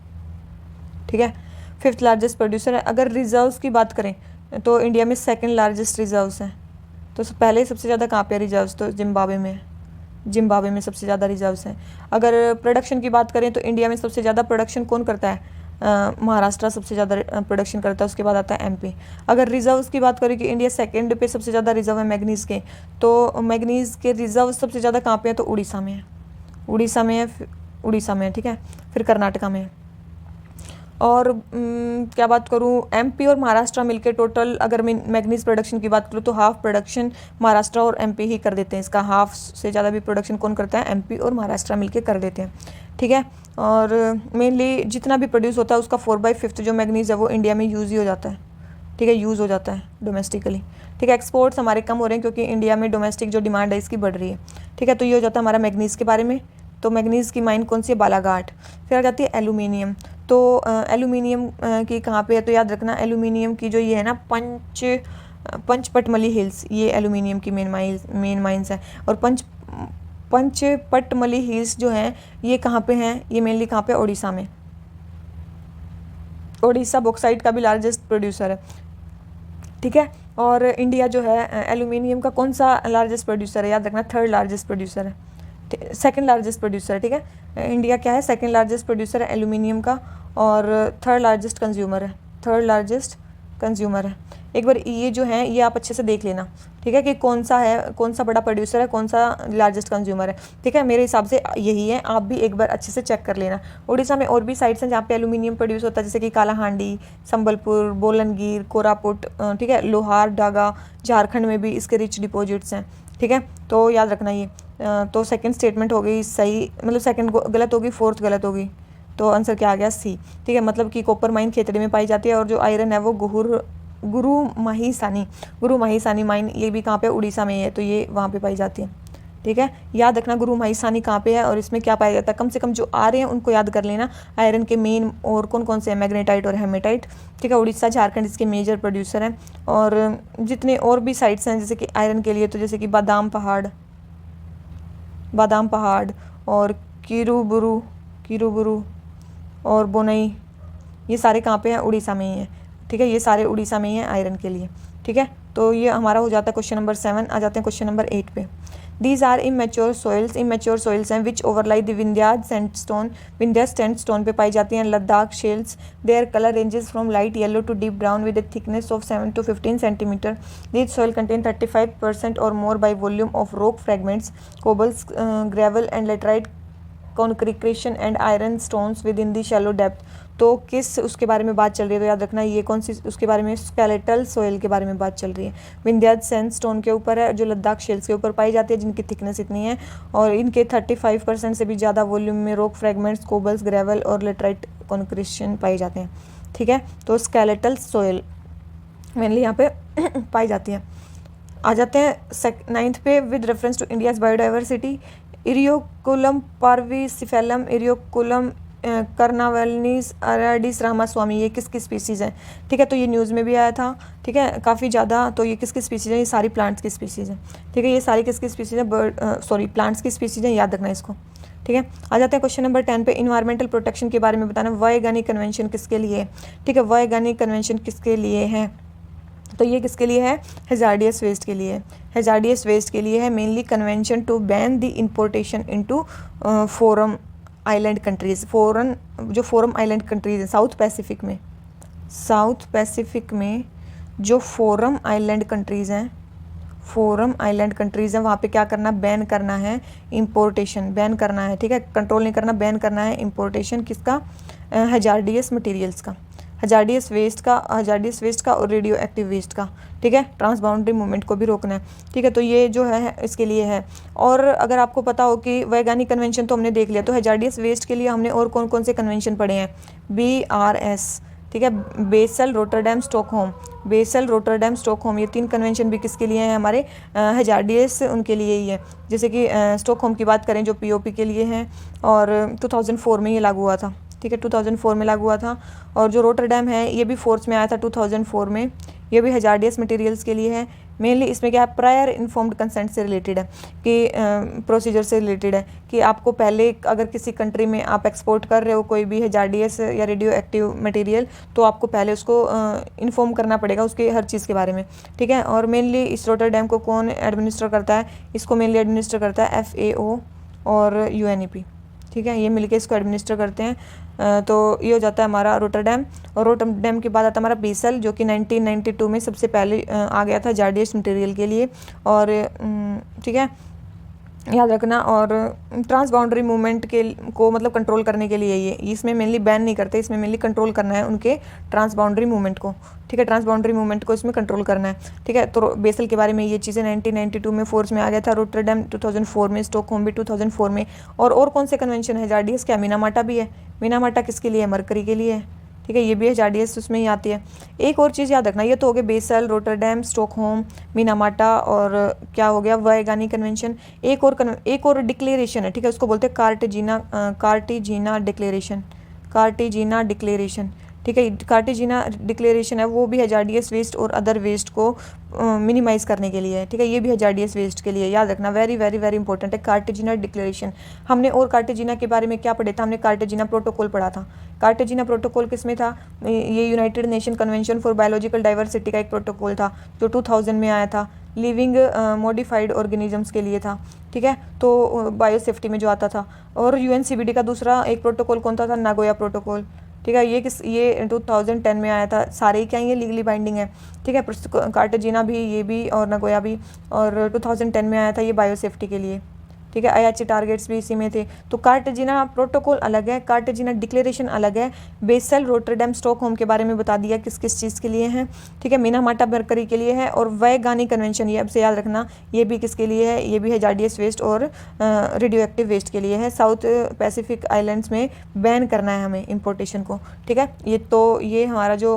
ठीक है, 5th लार्जेस्ट प्रोड्यूसर है। अगर रिजर्व्स की बात करें तो इंडिया में 2nd लार्जेस्ट रिजर्व्स हैं। तो पहले सबसे ज़्यादा कहाँ पे रिजर्व्स, तो जिम्बाब्वे में सबसे ज़्यादा रिजर्व्स हैं। अगर प्रोडक्शन की बात करें तो इंडिया में सबसे ज़्यादा प्रोडक्शन कौन करता है, महाराष्ट्र सबसे ज़्यादा प्रोडक्शन करता है, उसके बाद आता है एमपी। अगर रिजर्व्स की बात करें कि इंडिया 2nd पे सबसे ज़्यादा रिजर्व है मैग्नीज़ के, तो मैग्नीज़ के रिजर्व सबसे ज़्यादा कहाँ पे है, तो उड़ीसा में है, ठीक है। फिर कर्नाटका में है। और क्या बात करूँ, एमपी और महाराष्ट्र मिलके टोटल अगर मैं मैग्नीज़ प्रोडक्शन की बात करूँ तो हाफ प्रोडक्शन महाराष्ट्र और एमपी ही कर देते हैं। इसका हाफ से ज़्यादा भी प्रोडक्शन कौन करता है, एमपी और महाराष्ट्र मिलके कर देते हैं, ठीक है। और मेनली जितना भी प्रोड्यूस होता है उसका 4/5 जो मैग्नीज़ है वो इंडिया में यूज़ ही हो जाता है, ठीक है, यूज़ हो जाता है डोमेस्टिकली, ठीक है। एक्सपोर्ट्स हमारे कम हो रहे हैं क्योंकि इंडिया में डोमेस्टिक जो डिमांड है इसकी बढ़ रही है, ठीक है। तो ये हो जाता है हमारा मैग्नीज़ के बारे में। तो मैग्नीज़ की माइन कौन सी है, बालाघाट। फिर आ जाती है एल्यूमिनियम। तो एल्यूमिनियम की कहाँ पे है, तो याद रखना एल्यूमिनियम की जो ये है ना पंचपटमली हिल्स, ये एल्यूमिनियम की मेन माइंस है। और पंचपटमली हिल्स जो हैं ये कहाँ पे हैं, ये मेनली कहाँ पे, उड़ीसा में। उड़ीसा बॉक्साइट का भी लार्जेस्ट प्रोड्यूसर है, ठीक है। और इंडिया जो है एल्यूमिनियम का कौन सा लार्जेस्ट प्रोड्यूसर है, याद रखना थर्ड लार्जेस्ट प्रोड्यूसर है, सेकंड लार्जेस्ट प्रोड्यूसर है, ठीक है। इंडिया क्या है, सेकंड लार्जेस्ट प्रोड्यूसर है एल्यूमिनियम का, और थर्ड लार्जेस्ट कंज्यूमर है। एक बार ये जो है ये आप अच्छे से देख लेना, ठीक है, कि कौन सा बड़ा प्रोड्यूसर है, कौन सा लार्जेस्ट कंज्यूमर है, ठीक है। मेरे हिसाब से यही है, आप भी एक बार अच्छे से चेक कर लेना। उड़ीसा में और भी साइट्स हैं जहाँ पे एल्यूमिनियम प्रोड्यूस होता है, जैसे कि कालाहांडी, संबलपुर, बोलनगीर, कोरापुट, ठीक है, लोहार डागा, झारखंड में भी इसके रिच डिपॉजिट्स हैं, ठीक है। तो याद रखना ये। तो सेकंड स्टेटमेंट हो गई सही, मतलब सेकंड गलत होगी, फोर्थ गलत होगी, तो आंसर क्या आ गया, सी, ठीक है। मतलब कि कॉपर माइन खेतड़ी में पाई जाती है, और जो आयरन है वो गुरुमाहिसानी माइन, ये भी कहाँ पे, उड़ीसा में ही है, तो ये वहाँ पे पाई जाती है, ठीक है। याद रखना गुरुमाहिसानी कहाँ पे है और इसमें क्या पाया जाता है, कम से कम जो आ रहे हैं उनको याद कर लेना। आयरन के मेन और कौन कौन से हैं, मैग्नेटाइट और हेमेटाइट, ठीक है। उड़ीसा झारखंड इसके मेजर प्रोड्यूसर हैं। और जितने और भी साइट्स हैं जैसे कि आयरन के लिए, तो जैसे कि बादाम पहाड़ और किरूबुरू और बोनई, ये सारे कहाँ पे हैं, उड़ीसा में ही हैं, ठीक है। ये सारे उड़ीसा में ही हैं आयरन के लिए, ठीक है। तो ये हमारा हो जाता है क्वेश्चन नंबर 7। आ जाते हैं क्वेश्चन नंबर 8 पे। दीज आर इमेच्योर सॉइल्स हैं which overlie the Vindhyas sandstone पे पाई जाती हैं Ladakh shales. Their colour ranges from light yellow to deep brown with a thickness of 7 to 15 centimetre. These soil contain 35% और more by volume of rock fragments, cobbles, gravel and laterite, concretion and iron stones within the shallow depth. तो किस उसके बारे में बात चल रही है, तो याद रखना ये कौन सी उसके बारे में, स्केलेटल सोयल के बारे में बात चल रही है। विंध्याज सैंडस्टोन के ऊपर है, जो लद्दाख शेल्स के ऊपर पाई जाती है, जिनकी थिकनेस इतनी है, और इनके 35% से भी ज़्यादा वॉल्यूम में रॉक फ्रेगमेंट्स, कोबल्स, ग्रेवल और लेटराइट कॉन्क्रीशन पाए जाते हैं, ठीक है। तो स्केलेटल सोयल मेनली यहाँ पे पाई जाती है। आ जाते हैं 9th पे। With reference to India's biodiversity, इरियोकुलम पार्विसिफेलम, इरियोकुलम कर्नावेलनीस, अराडिस रामास्वामी, ये किसकी स्पीसीज़ हैं, ठीक है। तो ये न्यूज़ में भी आया था, ठीक है, काफ़ी ज़्यादा। तो ये किसकी स्पीसीज़ हैं, ये सारी प्लांट्स की स्पीसीज़ हैं, ठीक है। ये सारी किसकी स्पीसीज़ हैं, प्लांट्स की स्पीसीज़ हैं, याद रखना इसको, ठीक है। आ जाते हैं क्वेश्चन नंबर 10 पे। इन्वायरमेंटल प्रोटेक्शन के बारे में बताना। वैज्ञानिक कन्वेंशन किसके लिए है, ठीक है, वैज्ञानिक कन्वेंशन किसके लिए है, तो ये किसके लिए है, हैजार्डियस वेस्ट के लिए है। हैजार्डियस वेस्ट के लिए है mainly convention to ban the importation into forum island countries. जो फोरम आइलैंड कंट्रीज हैं साउथ पैसिफिक में जो फोरम आइलैंड कंट्रीज़ हैं, वहाँ पे क्या करना, बैन करना है इंपोर्टेशन, बैन करना है, ठीक है, कंट्रोल नहीं करना, बैन करना है इंपोर्टेशन किसका, हैजार्डियस मटेरियल्स का, हैजार्डियस वेस्ट का और रेडियो एक्टिव वेस्ट का, ठीक है। ट्रांसबाउंड्री मूवमेंट को भी रोकना है, ठीक है। तो ये जो है इसके लिए है। और अगर आपको पता हो कि वैज्ञानिक कन्वेंशन तो हमने देख लिया, तो हैजार्डियस वेस्ट के लिए हमने और कौन कौन से कन्वेंशन पढ़े हैं, BRS, ठीक है, बेसल रोटरडैम स्टॉकहोम, ये 3 कन्वेंशन भी किसके लिए हैं, हमारे हैजार्डियस उनके लिए ही है। जैसे कि स्टॉकहोम की बात करें जो POP के लिए हैं, और 2004 में ये लागू हुआ था, ठीक है, 2004 में लागू हुआ था। और जो रोटरडैम है ये भी फोर्स में आया था 2004 में, ये भी हैजार्डियस मटेरियल्स के लिए है। मेनली इसमें क्या है, प्रायर इन्फॉर्म्ड कंसेंट से रिलेटेड है, कि प्रोसीजर से रिलेटेड है, कि आपको पहले अगर किसी कंट्री में आप एक्सपोर्ट कर रहे हो कोई भी हैजार्डियस या रेडियो एक्टिव मटेरियल, तो आपको पहले उसको इन्फॉर्म करना पड़ेगा उसके हर चीज़ के बारे में, ठीक है। और मेनली इस रोटरडैम को कौन एडमिनिस्टर करता है, इसको मेनली एडमिनिस्टर करता है FAO और UNEP, ठीक है, ये मिलके इसको एडमिनिस्टर करते हैं। तो ये हो जाता है हमारा रोटरडैम। और रोटरडैम के बाद आता है हमारा बेसल, जो कि 1992 में सबसे पहले आ गया था जार्डियस मटेरियल के लिए, और ठीक है, याद रखना। और ट्रांसबाउंड्री मूवमेंट को मतलब कंट्रोल करने के लिए ये, इसमें मेनली बैन नहीं करते, इसमें मेनली कंट्रोल करना है उनके ट्रांसबाउंड्री मूवमेंट को, ठीक है, ट्रांसबाउंड्री मूवमेंट को इसमें कंट्रोल करना है, ठीक है। तो बेसल के बारे में ये चीज़ें 1992 में फोर्स में आ गया था, रोटरडैम 2004 में, स्टॉकहोम भी 2004 में। और कौन से कन्वेंशन है जार्डियस, क्या मिनामाटा भी है, मिनामाटा किसके लिए है, मरकरी के लिए है, ठीक है, ये भी है जार्डियस उसमें ही आती है। एक और चीज़ याद रखना, ये तो हो गए बेसल, रोटरडैम, स्टॉकहोम, मिनामाटा, और क्या हो गया, वैज्ञानिक कन्वेंशन। एक और डिक्लेरेशन है, ठीक है, उसको बोलते हैं कार्टेजिना डिक्लेरेशन, कार्टेजिना डिक्लेरेशन, ठीक है। कार्टेजिना डिक्लेरेशन है वो भी हजारडियस वेस्ट और अदर वेस्ट को मिनिमाइज़ करने के लिए है, ठीक है। ये भी हजारडियस वेस्ट के लिए, याद रखना, वेरी वेरी वेरी इंपॉर्टेंट है कार्टेजिना डिक्लेरेशन। हमने और कार्टेजिना के बारे में क्या पढ़ा था, हमने कार्टेजिना प्रोटोकॉल पढ़ा था। कार्टेजिना प्रोटोकॉल किसमें था, ये United nation convention for biological diversity का एक प्रोटोकॉल था जो 2000 में आया था, लिविंग मॉडिफाइड ऑर्गेनिजम्स के लिए था, ठीक है। तो बायो सेफ्टी में जो आता था। और यूएनसीबीडी का दूसरा एक प्रोटोकॉल कौन था, नागोया प्रोटोकॉल, ठीक है। ये 2010 में आया था। सारे ही क्या ये लीगली बाइंडिंग है, ठीक है। कार्टेजिना भी, ये भी और नागोया भी, और 2010 में आया था ये बायो सेफ्टी के लिए, ठीक है। आईएचसी टारगेट्स भी इसी में थे। तो कार्टेजिना प्रोटोकॉल अलग है, कार्टेजिना डिक्लेरेशन अलग है। बेसल, रोटरडैम, स्टॉकहोम के बारे में बता दिया किस किस चीज़ के लिए है, ठीक है। मिनामाटा मरकरी के लिए है। और वैगानी कन्वेंशन, ये अब से याद रखना, ये भी किसके लिए है, ये भी हजारडियस वेस्ट और रेडियो एक्टिव वेस्ट के लिए है। साउथ पैसिफिक आइलैंड्स में बैन करना है हमें इम्पोर्टेशन को, ठीक है। ये हमारा जो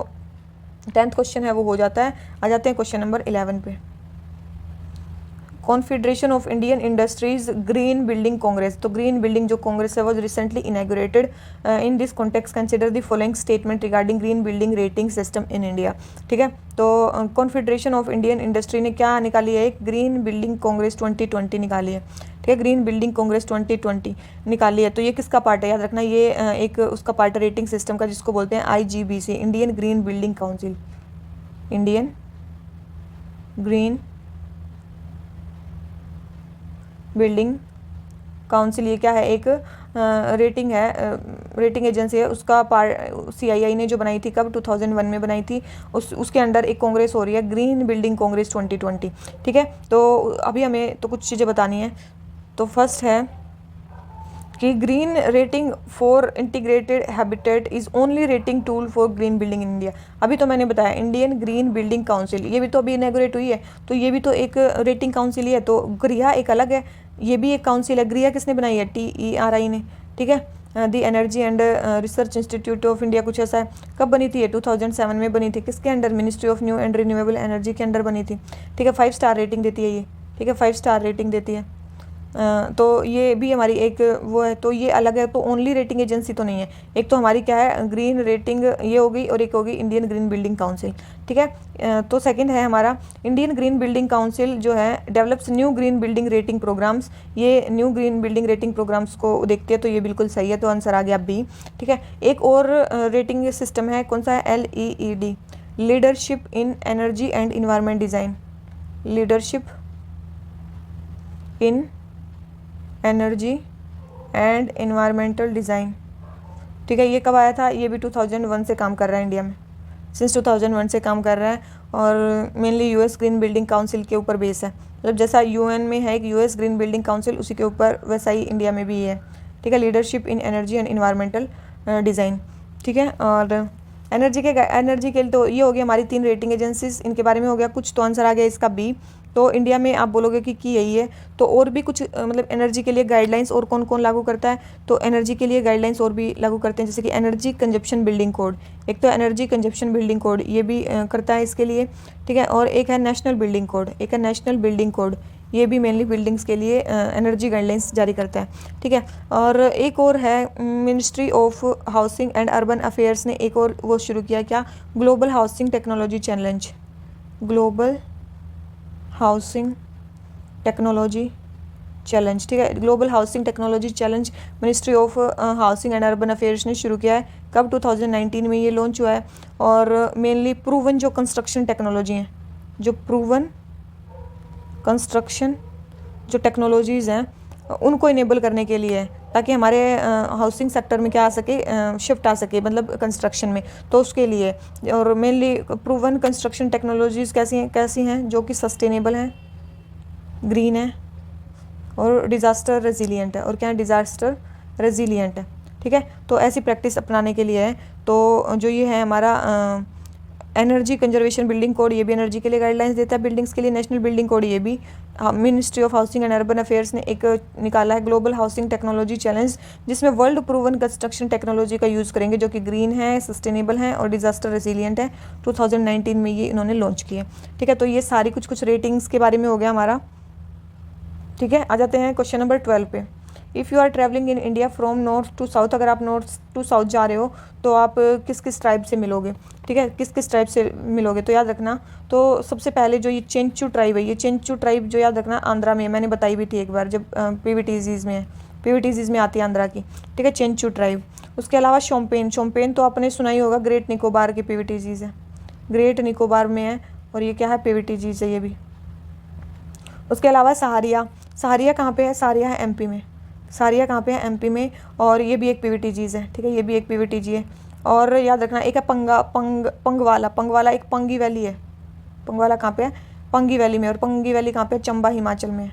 10th क्वेश्चन है वो हो जाता है। आ जाते हैं क्वेश्चन नंबर 11 पे। Confederation of Indian Industries green building congress, तो ग्रीन बिल्डिंग जो कांग्रेस है was recently inaugurated. In this context consider the following statement regarding green building rating system in India, ठीक है। तो कॉन्फेडरेशन ऑफ इंडियन इंडस्ट्री ने क्या निकाली है, एक ग्रीन बिल्डिंग कांग्रेस 2020 निकाली है, ठीक है। ग्रीन बिल्डिंग कांग्रेस 2020 निकाली है। तो ये किसका पार्ट है, याद रखना, ये एक उसका पार्ट है रेटिंग सिस्टम का, जिसको बोलते हैं IGBC, Indian green building council, Indian green building council. ये क्या है, एक रेटिंग है, रेटिंग एजेंसी है। उसका CII ने जो बनाई थी, कब, 2001 में बनाई थी। उसके अंडर एक कांग्रेस हो रही है, ग्रीन बिल्डिंग कांग्रेस 2020, ठीक है। तो अभी हमें तो कुछ चीज़ें बतानी है। तो फर्स्ट है कि green rating for integrated habitat is only rating tool for green building in India. अभी तो मैंने बताया इंडियन ग्रीन बिल्डिंग काउंसिल, ये भी तो अभी इनैगोरेट हुई है, तो ये भी तो एक रेटिंग काउंसिल ही है। तो ग्रिया एक अलग है, ये भी एक काउंसिल है। ग्रिया किसने बनाई है, TERI ने, ठीक है। दी energy and research institute of India, कुछ ऐसा है। कब बनी थी ये, 2007 में बनी थी। किसके under, ministry of new and renewable energy के अंडर बनी थी, ठीक है। 5 स्टार रेटिंग देती है ये, ठीक है, 5 स्टार रेटिंग देती है। तो ये भी हमारी एक वो है, तो ये अलग है। तो ओनली रेटिंग एजेंसी तो नहीं है, एक तो हमारी क्या है, ग्रीन रेटिंग ये होगी, और एक होगी इंडियन ग्रीन बिल्डिंग काउंसिल, ठीक है। तो सेकंड है हमारा इंडियन ग्रीन बिल्डिंग काउंसिल जो है develops new green building rating programmes. ये new green building rating programmes को देखते हैं, तो ये बिल्कुल सही है, तो आंसर आ गया बी, ठीक है। एक और रेटिंग सिस्टम है, कौन सा है, LEED, leadership in energy and environment design, leadership in energy and environmental design, ठीक है। ये कब आया था, ये भी 2001 से काम कर रहा है इंडिया में, सिंस 2001 से काम कर रहा है। और mainly US green building council के ऊपर बेस है, मतलब जैसा UN में है एक US ग्रीन बिल्डिंग काउंसिल, उसी के ऊपर वैसा ही इंडिया में भी है, ठीक है। Leadership in energy and environmental design, ठीक है। और एनर्जी के लिए तो ये हो गई हमारी 3 रेटिंग एजेंसीज, इनके बारे में हो गया कुछ। तो आंसर आ गया इसका बी। तो इंडिया में आप बोलोगे कि यही है, तो और भी कुछ मतलब एनर्जी के लिए गाइडलाइंस और कौन कौन लागू करता है, तो एनर्जी के लिए गाइडलाइंस और भी लागू करते हैं, जैसे कि एनर्जी कंजप्शन बिल्डिंग कोड, एक तो एनर्जी कंजप्शन बिल्डिंग कोड ये भी करता है इसके लिए, ठीक है। और एक है नेशनल बिल्डिंग कोड, एक है नेशनल बिल्डिंग कोड, ये भी मेनली बिल्डिंग्स के लिए एनर्जी गाइडलाइंस जारी करता है, ठीक है। और एक और है ministry of housing and urban affairs ने एक और वो शुरू किया, क्या, global housing technology challenge, global housing technology challenge, ठीक है। Global housing technology challenge ministry of housing and urban affairs ने शुरू किया है, कब, 2019 में ये लॉन्च हुआ है। और मेनली प्रूवन जो कंस्ट्रक्शन टेक्नोलॉजी हैं, जो प्रूवन कंस्ट्रक्शन जो टेक्नोलॉजीज़ हैं उनको इनेबल करने के लिए है, ताकि हमारे हाउसिंग सेक्टर में क्या आ सके, शिफ्ट आ सके, मतलब कंस्ट्रक्शन में, तो उसके लिए। और मेनली प्रूवन कंस्ट्रक्शन टेक्नोलॉजीज़ कैसी हैं, जो कि सस्टेनेबल हैं, ग्रीन है और डिज़ास्टर रेजिलिएंट है, और क्या है, डिज़ास्टर रेजिलिएंट है, ठीक है। तो ऐसी प्रैक्टिस अपनाने के लिए है। तो जो ये है हमारा एनर्जी कंजर्वेशन बिल्डिंग कोड, ये भी एनर्जी के लिए गाइडलाइंस देता है बिल्डिंग्स के लिए। नेशनल बिल्डिंग कोड, ये भी ministry of housing and urban affairs ने एक निकाला है, ग्लोबल हाउसिंग टेक्नोलॉजी चैलेंज, जिसमें वर्ल्ड प्रूवन कंस्ट्रक्शन टेक्नोलॉजी का यूज़ करेंगे, जो कि ग्रीन है, सस्टेनेबल है और डिज़ास्टर रेजिलिएंट है। 2019 में ये इन्होंने लॉन्च किया, ठीक है। तो ये सारी कुछ रेटिंग्स के बारे में हो गया हमारा, ठीक है। आ जाते हैं क्वेश्चन नंबर 12 पे। If you are travelling in India from north to south, अगर आप नॉर्थ टू साउथ जा रहे हो तो आप किस किस ट्राइब से मिलोगे, ठीक है, किस किस ट्राइब से मिलोगे, तो याद रखना। तो सबसे पहले जो ये चेंचू ट्राइब है, ये चेंचू ट्राइब जो याद रखना आंध्रा में, मैंने बताई भी थी एक बार जब पीवीटीजीज में है, पीवीटीजीज में आती है आंध्रा की, ठीक है, चेंचू ट्राइब। उसके अलावा शोम्पेन, शोम्पेन तो आपने सुना ही होगा, ग्रेट निकोबार की पीवीटीजीज है, ग्रेट निकोबार में है, और ये क्या है, पीवीटीजीज है ये भी। उसके अलावा सहारिया, सहारिया कहाँ पे है, सहारिया है एमपी में, सहारिया कहाँ पे है, एमपी में, और ये भी एक पीवीटीजीज है, ठीक है, ये भी एक पीवीटीजी है। और याद रखना एक है पंगवाला, पंगवाला एक पंगी वैली है, पंगवाला कहाँ पे है, पंगी वैली में, और पंगी वैली कहाँ पे है, चंबा हिमाचल में है,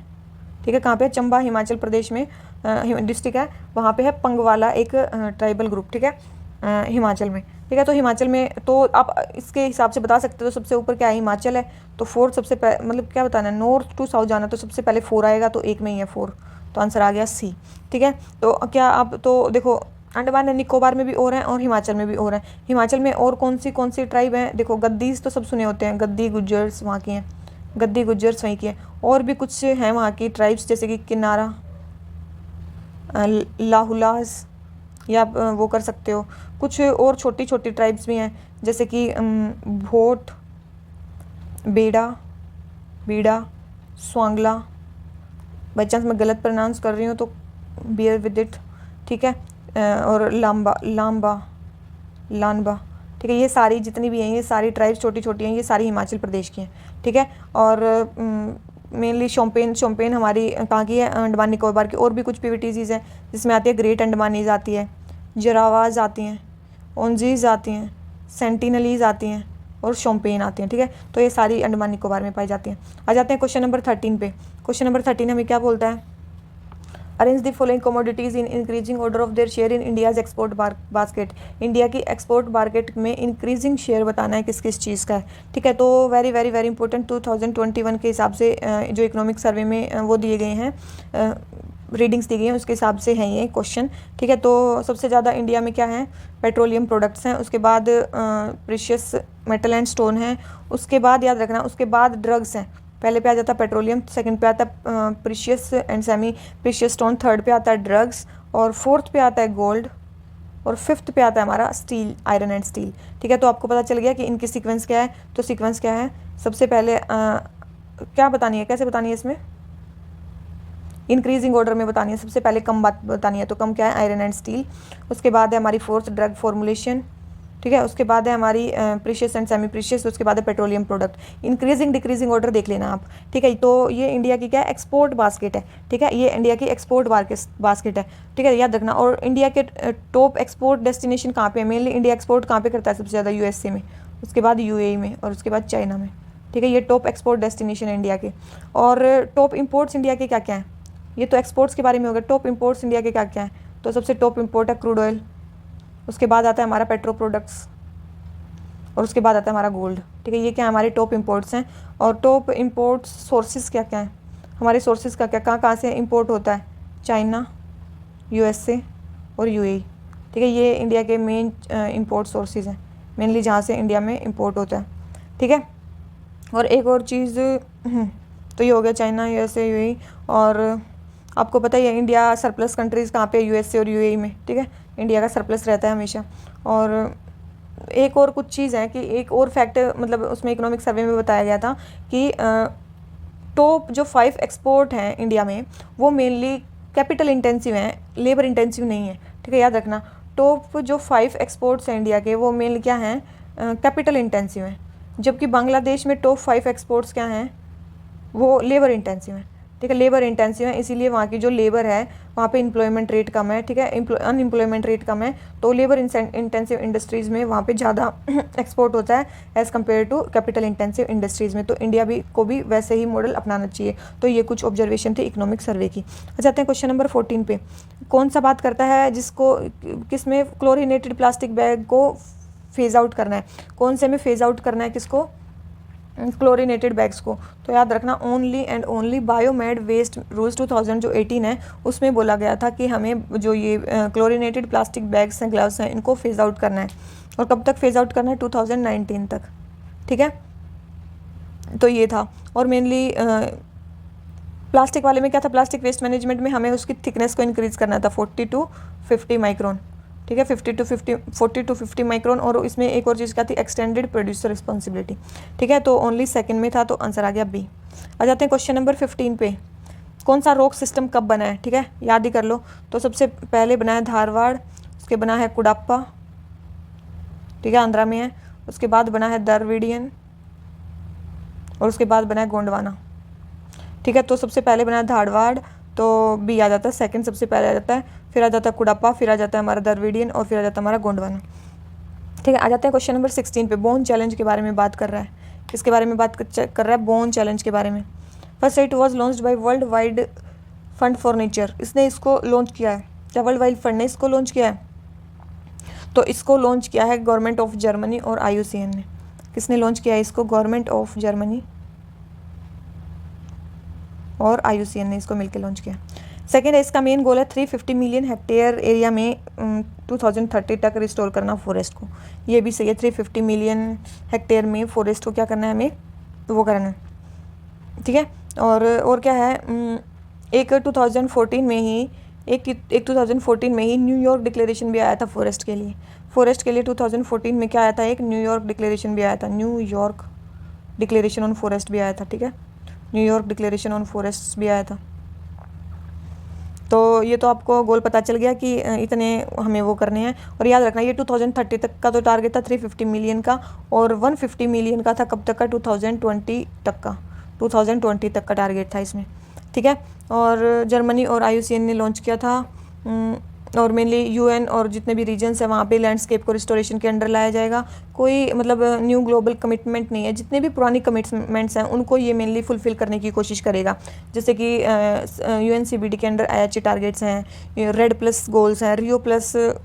ठीक है, कहाँ पे है, चंबा हिमाचल प्रदेश में डिस्ट्रिक्ट है, वहाँ पे है पंगवाला एक ट्राइबल ग्रुप, ठीक है, हिमाचल में, ठीक है। तो हिमाचल में तो आप इसके हिसाब से बता सकते हो, सबसे ऊपर क्या है, हिमाचल है, तो फोर्थ सबसे मतलब क्या बताना है, नॉर्थ टू साउथ जाना, तो सबसे पहले 4 आएगा, तो एक में ही है 4, तो आंसर आ गया सी, ठीक है। तो क्या आप तो देखो अंडमान एंड निकोबार में भी और हैं और हिमाचल में भी और हैं। हिमाचल में और कौन सी ट्राइब हैं, देखो गद्दीज तो सब सुने होते हैं, गद्दी गुज्जर्स वहाँ की हैं, गद्दी गुज्जर्स वहीं की हैं, और भी कुछ हैं वहाँ की ट्राइब्स जैसे कि किन्नारा, लाहुलाज, या आप वो कर सकते हो, कुछ और छोटी छोटी ट्राइब्स भी हैं जैसे कि भोट, बेड़ा, बीड़ा, स्वांगला, बाई चांस मैं गलत प्रोनाउंस कर रही हूँ तो बियर विद इट, ठीक है, और लांबा, लानबा, ठीक है, ये सारी जितनी भी हैं, ये सारी ट्राइब्स छोटी छोटी हैं, ये सारी हिमाचल प्रदेश की हैं, ठीक है। और मेनली शोम्पेन हमारी कहाँ की है, अंडमान निकोबार की। और भी कुछ पीवीटीजीज हैं जिसमें आती है ग्रेट अंडमानीज आती है, जरावाज आती हैं, ओंजीज आती हैं, सेंटिनलीज आती हैं, और शोम्पेन आती हैं, ठीक है। तो ये सारी अंडमान निकोबार में पाई जाती हैं। आ जाते हैं क्वेश्चन नंबर 13 पे। क्वेश्चन नंबर 13 हमें क्या बोलता है, arrange the following commodities in increasing order of their share in India's export basket. India की एक्सपोर्ट मार्केट में इंक्रीजिंग शेयर बताना है किस किस चीज़ का है, ठीक है। तो वेरी वेरी वेरी इंपॉर्टेंट 2021 के हिसाब से जो इकोनॉमिक सर्वे में वो दिए गए हैं, रीडिंग्स दी गई हैं, उसके हिसाब से हैं ये क्वेश्चन, ठीक है। तो सबसे ज़्यादा इंडिया में क्या है, पेट्रोलियम प्रोडक्ट्स हैं, उसके बाद प्रीशियस मेटल एंड स्टोन है, उसके बाद याद रखना, उसके बाद ड्रग्स हैं। पहले पे आ जाता है पेट्रोलियम, सेकंड पे आता है precious and semi precious stone, third पे आता है ड्रग्स, और फोर्थ पे आता है गोल्ड, और फिफ्थ पे आता है हमारा स्टील, आयरन एंड स्टील, ठीक है। तो आपको पता चल गया कि इनकी सीक्वेंस क्या है। तो सीक्वेंस क्या है, सबसे पहले क्या बतानी है, कैसे बतानी है, इसमें इंक्रीजिंग ऑर्डर में बतानी है। सबसे पहले कम बात बतानी है, तो कम क्या है, आयरन एंड स्टील। उसके बाद है हमारी फोर्थ ड्रग फॉर्मुलेशन, ठीक है। उसके बाद है हमारी प्रीशियस एंड सेमी प्रीशियस, उसके बाद है petroleum product. Increasing decreasing order देख लेना आप, ठीक है। तो ये इंडिया की क्या है, एक्सपोर्ट बास्केट है, ठीक है, ये इंडिया की एक्सपोर्ट बास्केट है, ठीक है, याद रखना। और इंडिया के टॉप एक्सपोर्ट डेस्टिनेशन कहाँ पे है, मेनली इंडिया एक्सपोर्ट कहाँ पे करता है सबसे ज़्यादा, यूएसए में, उसके बाद यूएई में, और उसके बाद चाइना में, ठीक है। ये टॉप एक्सपोर्ट डेस्टिनेशन है इंडिया के। और टॉप इम्पोर्ट्स इंडिया के क्या क्या हैं, ये तो एक्सपोर्ट्स के बारे में हो गया। टॉप इम्पोर्ट्स इंडिया के क्या क्या हैं, तो सबसे टॉप इम्पोर्ट है क्रूड ऑयल, उसके बाद आता है हमारा पेट्रो प्रोडक्ट्स, और उसके बाद आता है हमारा गोल्ड, ठीक है। ये क्या हमारे टॉप इम्पोर्ट्स हैं। और टॉप इम्पोर्ट्स सोर्सेज क्या क्या हैं, हमारे सोर्सेज का क्या, कहाँ कहाँ से इम्पोर्ट होता है, चाइना, यूएसए और यूएई, ठीक है। ये इंडिया के मेन इम्पोर्ट सोर्सेज हैं, मेनली जहाँ से इंडिया में इम्पोर्ट होता है, ठीक है। और एक और चीज़, तो ये हो गया चाइना, यूएसए, यूएई। और आपको पता ही है इंडिया सरप्लस कंट्रीज़ कहाँ पे, यूएसए और यूएई में, ठीक है, इंडिया का सरप्लस रहता है हमेशा। और एक और कुछ चीज़ है कि एक और फैक्ट, मतलब उसमें इकोनॉमिक सर्वे में बताया गया था कि टॉप जो 5 एक्सपोर्ट हैं इंडिया में, वो मेनली कैपिटल इंटेंसिव हैं, लेबर इंटेंसिव नहीं है, ठीक है, याद रखना। टॉप जो 5 एक्सपोर्ट्स हैं इंडिया के, वो मेनली क्या हैं, कैपिटल इंटेंसिव हैं, जबकि बांग्लादेश में टॉप 5 एक्सपोर्ट्स क्या हैं, वो लेबर इंटेंसिव हैं, ठीक है, लेबर इंटेंसिव है, इसीलिए वहाँ की जो लेबर है वहाँ पे एम्प्लॉयमेंट रेट कम है, ठीक है, अनएम्प्लॉयमेंट रेट कम है। तो लेबर इंटेंसिव इंडस्ट्रीज़ में वहाँ पे ज़्यादा एक्सपोर्ट होता है as compared to capital intensive industries में। तो इंडिया भी को भी वैसे ही मॉडल अपनाना चाहिए। तो ये कुछ ऑब्जर्वेशन थी इकोनॉमिक सर्वे की। आ जाते हैं क्वेश्चन नंबर 14 पे। कौन सा बात करता है जिसको, किसमें क्लोरिनेटेड प्लास्टिक बैग को फेज़ आउट करना है, कौन से में फेज़ आउट करना है किसको, क्लोरिनेटेड बैग्स को। तो याद रखना only and only biomed waste rules 2000 जो 18 है, उसमें बोला गया था कि हमें जो ये क्लोरिनेटेड प्लास्टिक बैग्स हैं, ग्लव्स हैं, इनको फेज़ आउट करना है। और कब तक फेज़ आउट करना है, 2019 तक, ठीक है। तो ये था। और मेनली प्लास्टिक वाले में क्या था, प्लास्टिक वेस्ट मैनेजमेंट में हमें उसकी थिकनेस को इंक्रीज़ करना था 40 to 50 माइक्रोन, ठीक है, 40 to 50 माइक्रोन। और इसमें एक और चीज़ क्या थी, एक्सटेंडेड प्रोड्यूसर रिस्पॉन्सिबिलिटी, ठीक है, तो ओनली सेकंड में था, तो आंसर आ गया बी। आ जाते हैं क्वेश्चन नंबर 15 पे। कौन सा रोक सिस्टम कब बना है, ठीक है, याद ही कर लो। तो सबसे पहले बना है धारवाड़, उसके बना है कुडाप्पा, ठीक है, आंध्रा में है। उसके बाद बना है द्रविडियन और उसके बाद बना है गोंडवाना, ठीक है। तो सबसे पहले बना है धारवाड़, तो बी आ जाता है, सेकंड सबसे पहले आ जाता है, फिर आ जाता है कुडाप्पा, फिर आ जाता है हमारा द्रविडियन और फिर आ जाता है हमारा गोंडवाना, ठीक है। आ जाते हैं क्वेश्चन नंबर 16 पे। बोन चैलेंज के बारे में बात कर रहा है, किसके बारे में बात कर रहा है, बोन चैलेंज के बारे में। First it was launched by world wide fund for nature, इसने इसको लॉन्च किया है, क्या वर्ल्ड वाइड फंड ने इसको लॉन्च किया है, तो इसको लॉन्च किया है गवर्नमेंट ऑफ जर्मनी और IUCN ने। किसने लॉन्च किया है इसको, गवर्नमेंट ऑफ जर्मनी और IUCN ने इसको मिलकर लॉन्च किया। सेकेंड है, इसका मेन गोल है 350 मिलियन हेक्टेयर एरिया में 2030 तक रिस्टोर करना फॉरेस्ट को। ये भी सही है, 350 मिलियन हेक्टेयर में फॉरेस्ट को क्या करना है हमें, तो वो करना है, ठीक है। और क्या है, एक 2014 में ही एक 2014 में ही न्यूयॉर्क डिक्लेरेशन भी आया था फॉरेस्ट के लिए। फॉरेस्ट के लिए 2014 में क्या आया था, एक न्यूयॉर्क डिक्लेरेशन भी आया था, न्यूयॉर्क डिक्लेरेशन ऑन फॉरेस्ट भी आया था, ठीक है, न्यूयॉर्क डिक्लेरेशन ऑन फॉरेस्ट भी आया था। तो ये तो आपको गोल पता चल गया कि इतने हमें वो करने हैं। और याद रखना ये 2030 तक का तो टारगेट था 350 मिलियन का, और 150 मिलियन का था कब तक का, 2020 तक का, 2020 तक का टारगेट था इसमें, ठीक है। और जर्मनी और IUCN ने लॉन्च किया था, और मेनली UN और जितने भी रीजन्स हैं वहाँ पे लैंडस्केप को रिस्टोरेशन के अंडर लाया जाएगा। कोई मतलब न्यू ग्लोबल कमिटमेंट नहीं है, जितने भी पुरानी कमिटमेंट्स हैं उनको ये मेनली फुलफिल करने की कोशिश करेगा। जैसे कि UNCBD के अंडर IHA टारगेट्स हैं, REDD+ गोल्स हैं, रियो+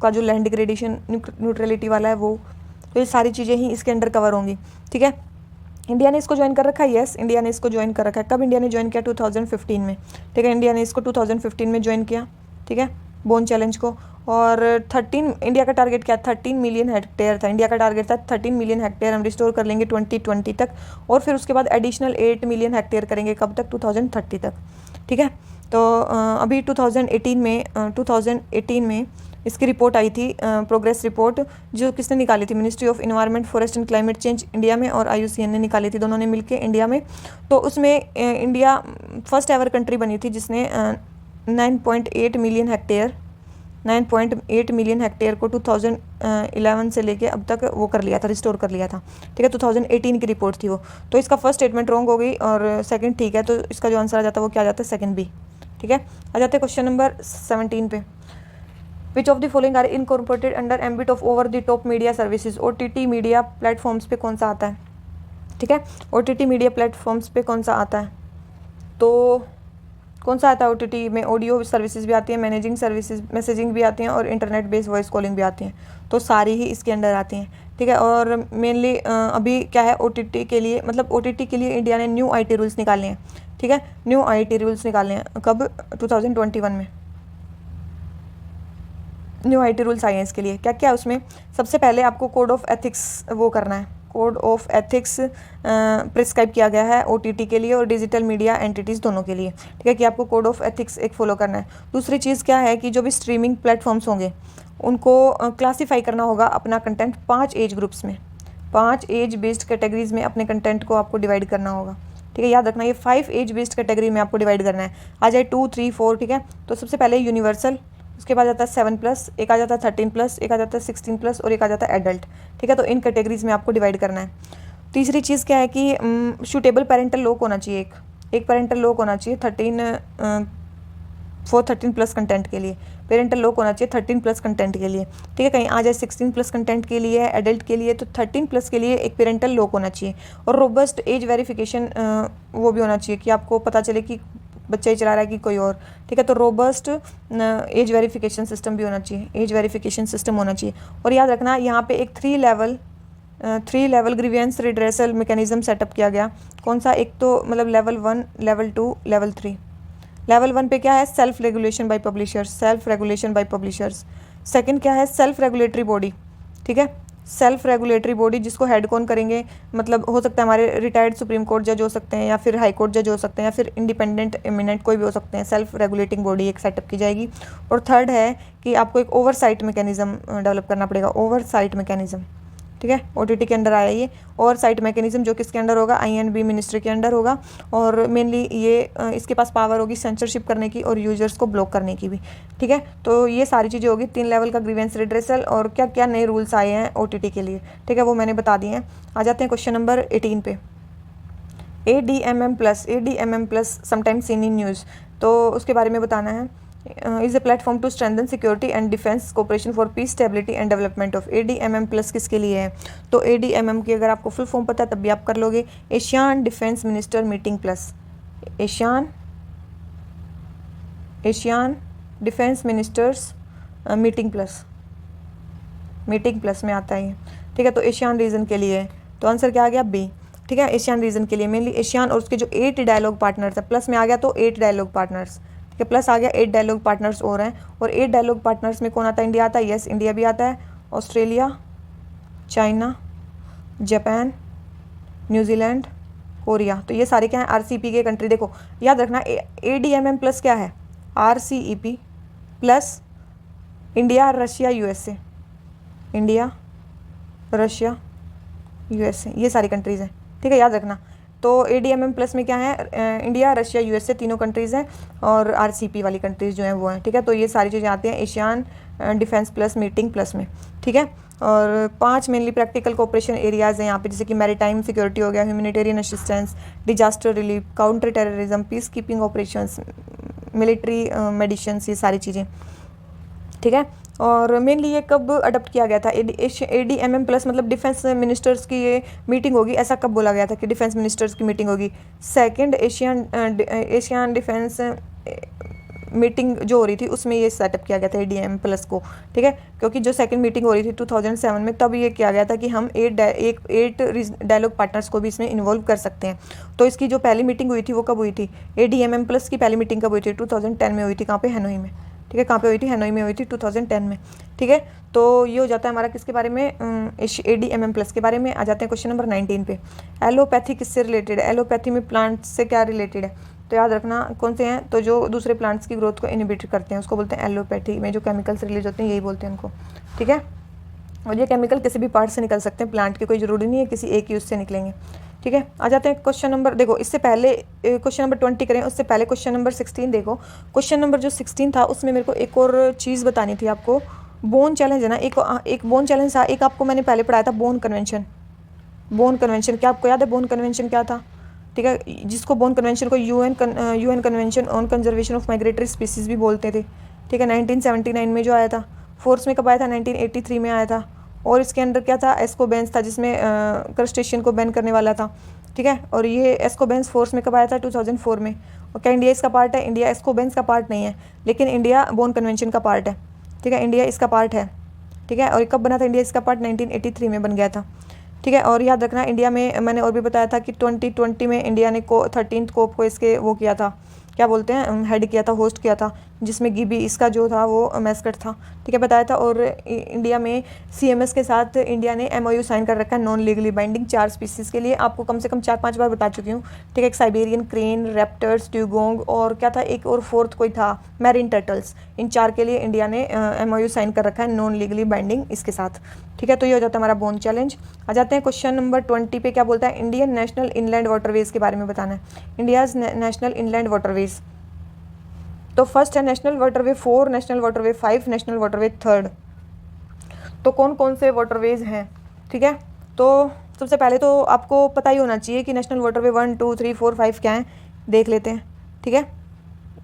का जो लैंड डिग्रेडेशन न्यूट्रलिटी वाला है वो, तो ये सारी चीज़ें ही इसके अंडर कवर होंगी, ठीक है। इंडिया ने इसको ज्वाइन कर रखा है, यस इंडिया ने इसको ज्वाइन कर रखा है। कब इंडिया ने ज्वाइन किया, 2015 में, ठीक है, इंडिया ने इसको 2015 में ज्वाइन किया, ठीक है, बोन चैलेंज को। और 13 इंडिया का टारगेट क्या, 13 मिलियन हेक्टेयर था, इंडिया का टारगेट था 13 मिलियन हेक्टेयर हम रिस्टोर कर लेंगे 2020 तक, और फिर उसके बाद एडिशनल 8 मिलियन हेक्टेयर करेंगे कब तक, 2030 तक, ठीक है। तो अभी 2018 में इसकी रिपोर्ट आई थी, प्रोग्रेस रिपोर्ट, जो किसने निकाली थी, ministry of environment forest and climate change India में और IUCN ने निकाली थी, दोनों ने मिलके इंडिया में। तो उसमें इंडिया फर्स्ट एवर कंट्री बनी थी जिसने 9.8 मिलियन हेक्टेयर को 2011 से लेके अब तक वो कर लिया था, रिस्टोर कर लिया था, ठीक है। 2018 की रिपोर्ट थी वो। तो इसका फर्स्ट स्टेटमेंट रॉन्ग हो गई और सेकंड ठीक है, तो इसका जो आंसर आ जाता है वो क्या आ जाता है, सेकंड बी, ठीक है। आ जाते हैं क्वेश्चन नंबर 17 पे। Which of the following are incorporated under ambit of over the top media services, OTT media platforms पे कौन सा आता है, ठीक है, OTT मीडिया प्लेटफॉर्म्स पे कौन सा आता है, तो कौन सा आता है, OTT में ऑडियो सर्विसेज भी आती हैं, मैनेजिंग सर्विसेज मैसेजिंग भी आती हैं और इंटरनेट बेस्ड वॉइस कॉलिंग भी आती हैं, तो सारी ही इसके अंडर आती हैं, ठीक है। और मेनली अभी क्या है, OTT के लिए मतलब OTT के लिए इंडिया ने न्यू IT रूल्स निकाले हैं, ठीक है, न्यू IT रूल्स निकाले हैं कब, 2021 में न्यू IT रूल्स आए हैं इसके लिए। क्या क्या उसमें, सबसे पहले आपको कोड ऑफ एथिक्स वो करना है, कोड ऑफ एथिक्स प्रिस्क्राइब किया गया है OTT के लिए और डिजिटल मीडिया एंटिटीज़ दोनों के लिए, ठीक है, कि आपको कोड ऑफ एथिक्स एक फॉलो करना है। दूसरी चीज़ क्या है कि जो भी स्ट्रीमिंग प्लेटफॉर्म्स होंगे उनको क्लासीफाई करना होगा अपना कंटेंट 5 एज ग्रुप्स में, 5 एज बेस्ड कैटेगरीज में अपने कंटेंट को आपको डिवाइड करना होगा, ठीक है। याद रखना ये 5 एज बेस्ड कैटेगरी में आपको डिवाइड करना है, आ जाए 2, 3, 4, ठीक है। तो सबसे पहले यूनिवर्सल, उसके बाद आता है 7+, एक आ जाता है 13+, एक आ जाता है 16+ और एक आ जाता है एडल्ट, ठीक है। तो इन कैटेगरीज में आपको डिवाइड करना है। तीसरी चीज़ क्या है कि सूटेबल पेरेंटल लॉक होना चाहिए, एक पेरेंटल लॉक होना चाहिए 13+ कंटेंट के लिए, पेरेंटल लॉक होना चाहिए 13+ कंटेंट के लिए, ठीक है। कहीं आ जाए 16+ कंटेंट के लिए, एडल्ट के लिए, तो 13+ के लिए एक पेरेंटल लॉक होना चाहिए। और रोबस्ट एज वेरिफिकेशन वो भी होना चाहिए कि आपको पता चले कि बच्चा ही चला रहा है कि कोई और, ठीक है। तो रोबस्ट एज वेरिफिकेशन सिस्टम भी होना चाहिए, एज वेरिफिकेशन सिस्टम होना चाहिए। और याद रखना यहाँ पे एक 3 level grievance redressal mechanism setup किया गया। कौन सा, एक तो मतलब लेवल 1, लेवल 2, लेवल 3। लेवल 1 पे क्या है, self regulation bye publishers, second क्या है सेल्फ रेगुलेटरी बॉडी, ठीक है, सेल्फ रेगुलेटरी बॉडी जिसको हेड कौन करेंगे, मतलब हो सकता है हमारे रिटायर्ड सुप्रीम कोर्ट जज हो सकते हैं, या फिर हाई कोर्ट जज हो सकते हैं, या फिर इंडिपेंडेंट एमिनेंट कोई भी हो सकते हैं। सेल्फ रेगुलेटिंग बॉडी एक सेटअप की जाएगी। और थर्ड है कि आपको एक ओवरसाइट मैकेनिज्म डेवलप करना पड़ेगा, ओवरसाइट मैकेनिज्म, ठीक है। OTT के अंडर आया ये ओवरसाइट मैकेनिज्म, जो किसके अंडर होगा, INB मिनिस्ट्री के अंडर होगा। और मेनली ये इसके पास पावर होगी सेंसरशिप करने की और यूजर्स को ब्लॉक करने की भी, ठीक है। तो ये सारी चीज़ें होगी। 3 लेवल का ग्रीवेंस रिड्रेसल और क्या क्या नए रूल्स आए हैं OTT के लिए, ठीक है, वो मैंने बता दिए हैं। आ जाते हैं क्वेश्चन नंबर 18 पे। ADMM+ sometimes seen in news, तो उसके बारे में बताना है। Is a platform to strengthen security and defence cooperation for peace, stability and development of. ADMM+ किसके लिए है? तो ADMM की अगर आपको फुल फॉर्म पता है तब भी आप कर लोगे, ASEAN defence minister meeting plus. ASEAN defence ministers meeting plus में आता है ये, ठीक है। तो एशियान रीजन के लिए है, तो आंसर क्या आ गया? बी, ठीक है। एशियान रीजन के लिए मेनली एशियान और उसके जो 8 डायलॉग पार्टनर्स है, प्लस में आ गया तो 8 डायलॉग पार्टनर्स, ठीक है, प्लस आ गया 8 डायलॉग पार्टनर्स और हैं। और 8 डायलॉग पार्टनर्स में कौन आता है? इंडिया आता है, यस इंडिया भी आता है। Australia, China, Japan, New Zealand, Korea, तो ये सारे क्या हैं? RCEP के कंट्री। देखो याद रखना ADMM+ क्या है? RCEP plus India, Russia, USA, India, Russia, USA, ये सारी कंट्रीज़ हैं, ठीक है, याद रखना। तो ADMM+ में क्या है? इंडिया, रशिया, USA तीनों कंट्रीज़ हैं, और RCEP वाली कंट्रीज़ जो हैं वो हैं, ठीक है। तो ये सारी चीज़ें आती हैं ASEAN defence plus meeting plus में, ठीक है। और 5 मेनली प्रैक्टिकल कोऑपरेशन एरियाज़ हैं यहाँ पे, जैसे कि मैरीटाइम सिक्योरिटी हो गया, humanitarian assistance, disaster relief, counter terrorism, peace keeping operations, military medicines, ये सारी चीज़ें, ठीक है। और मेनली ये कब अडॉप्ट किया गया था? ADMM+ मतलब डिफेंस मिनिस्टर्स की ये मीटिंग होगी, ऐसा कब बोला गया था कि डिफेंस मिनिस्टर्स की मीटिंग होगी? सेकंड एशियन डिफेंस मीटिंग जो हो रही थी उसमें ये सेटअप किया गया था ADMM+ को, ठीक है। क्योंकि जो सेकंड मीटिंग हो रही थी 2007 में, तब ये किया गया था कि हम 8 डायलॉग पार्टनर्स को भी इसमें इन्वॉल्व कर सकते हैं। तो इसकी जो पहली मीटिंग हुई थी वो कब हुई थी? ADMM+ की पहली मीटिंग कब हुई थी? 2010 में हुई थी। कहाँ पे? हैनोई में, ठीक है। कहाँ पे हुई थी? हैनोई में हुई थी 2010 में, ठीक है। तो ये हो जाता है हमारा किसके बारे में? ADMM+ के बारे में। आ जाते हैं क्वेश्चन नंबर 19 पे। एलोपैथी किससे रिलेटेड है? एलोपैथी में प्लांट से क्या रिलेटेड है? तो याद रखना कौन से हैं? तो जो दूसरे प्लांट्स की ग्रोथ को इनहिबिट करते हैं उसको बोलते हैं एलोपैथी। में जो केमिकल्स रिलीज होते हैं यही बोलते हैं उनको, ठीक है। और ये केमिकल किसी भी पार्ट से निकल सकते हैं, प्लांट के, कोई ज़रूरी नहीं है किसी एक यूज़ से निकलेंगे, ठीक है। आ जाते हैं क्वेश्चन नंबर, देखो इससे पहले क्वेश्चन नंबर 20 करें उससे पहले क्वेश्चन नंबर 16 देखो। क्वेश्चन नंबर जो 16 था उसमें मेरे को एक और चीज़ बतानी थी आपको। बोन चैलेंज है ना, एक बोन चैलेंज था, एक आपको मैंने पहले पढ़ाया था बोन कन्वेंशन। क्या आपको याद है बोन कन्वेंशन क्या था? ठीक है, जिसको बोन कन्वेंशन को UN convention on conservation of migratory species भी बोलते थे, ठीक है। 1979 में जो आया था। फोर्स में कब आया था? 1983 में आया था। और इसके अंदर क्या था? एस्कोबेंस था, जिसमें क्रस्टेशियन को बैन करने वाला था, ठीक है। और ये एस्कोबेंस फोर्स में कब आया था? 2004 में। और क्या इंडिया इसका पार्ट है? इंडिया एस्कोबेंस का पार्ट नहीं है, लेकिन इंडिया बोन कन्वेंशन का पार्ट है, ठीक है। इंडिया इसका पार्ट है, ठीक है। और कब बना था इंडिया इसका पार्ट? 1983 में बन गया था, ठीक है। और याद रखना इंडिया में मैंने और भी बताया था कि 2020 में इंडिया ने 13th कोप को इसके वो किया था, क्या बोलते हैं, हेड किया था, होस्ट किया था, जिसमें गिबी इसका जो था वो मैस्कट था, ठीक है, बताया था। और इंडिया में CMS के साथ इंडिया ने MOU साइन कर रखा है नॉन लीगली बाइंडिंग 4 स्पीसीज़ के लिए। आपको कम से कम 4-5 बार बता चुकी हूँ, ठीक है। एक साइबेरियन क्रेन, रैप्टर्स, ट्यूगोंग, और क्या था एक और फोर्थ कोई था, मैरीन टर्टल्स। इन 4 के लिए इंडिया ने MOU साइन कर रखा है नॉन लीगली बाइंडिंग इसके साथ, ठीक है। तो ये हो जाता है हमारा बोन चैलेंज। आ जाते हैं क्वेश्चन नंबर 20 पे। क्या बोलता है? इंडियन नेशनल इनलैंड वाटरवेज के बारे में बताना है। इंडियाज़ नेशनल इनलैंड वाटरवेज, तो फर्स्ट है national waterway 4, national waterway 5, national waterway 3। तो कौन कौन से वाटरवेज हैं, ठीक है। तो सबसे पहले तो आपको पता ही होना चाहिए कि नेशनल वाटरवे 1, 2, 3, 4, 5 क्या हैं। देख लेते हैं, ठीक है,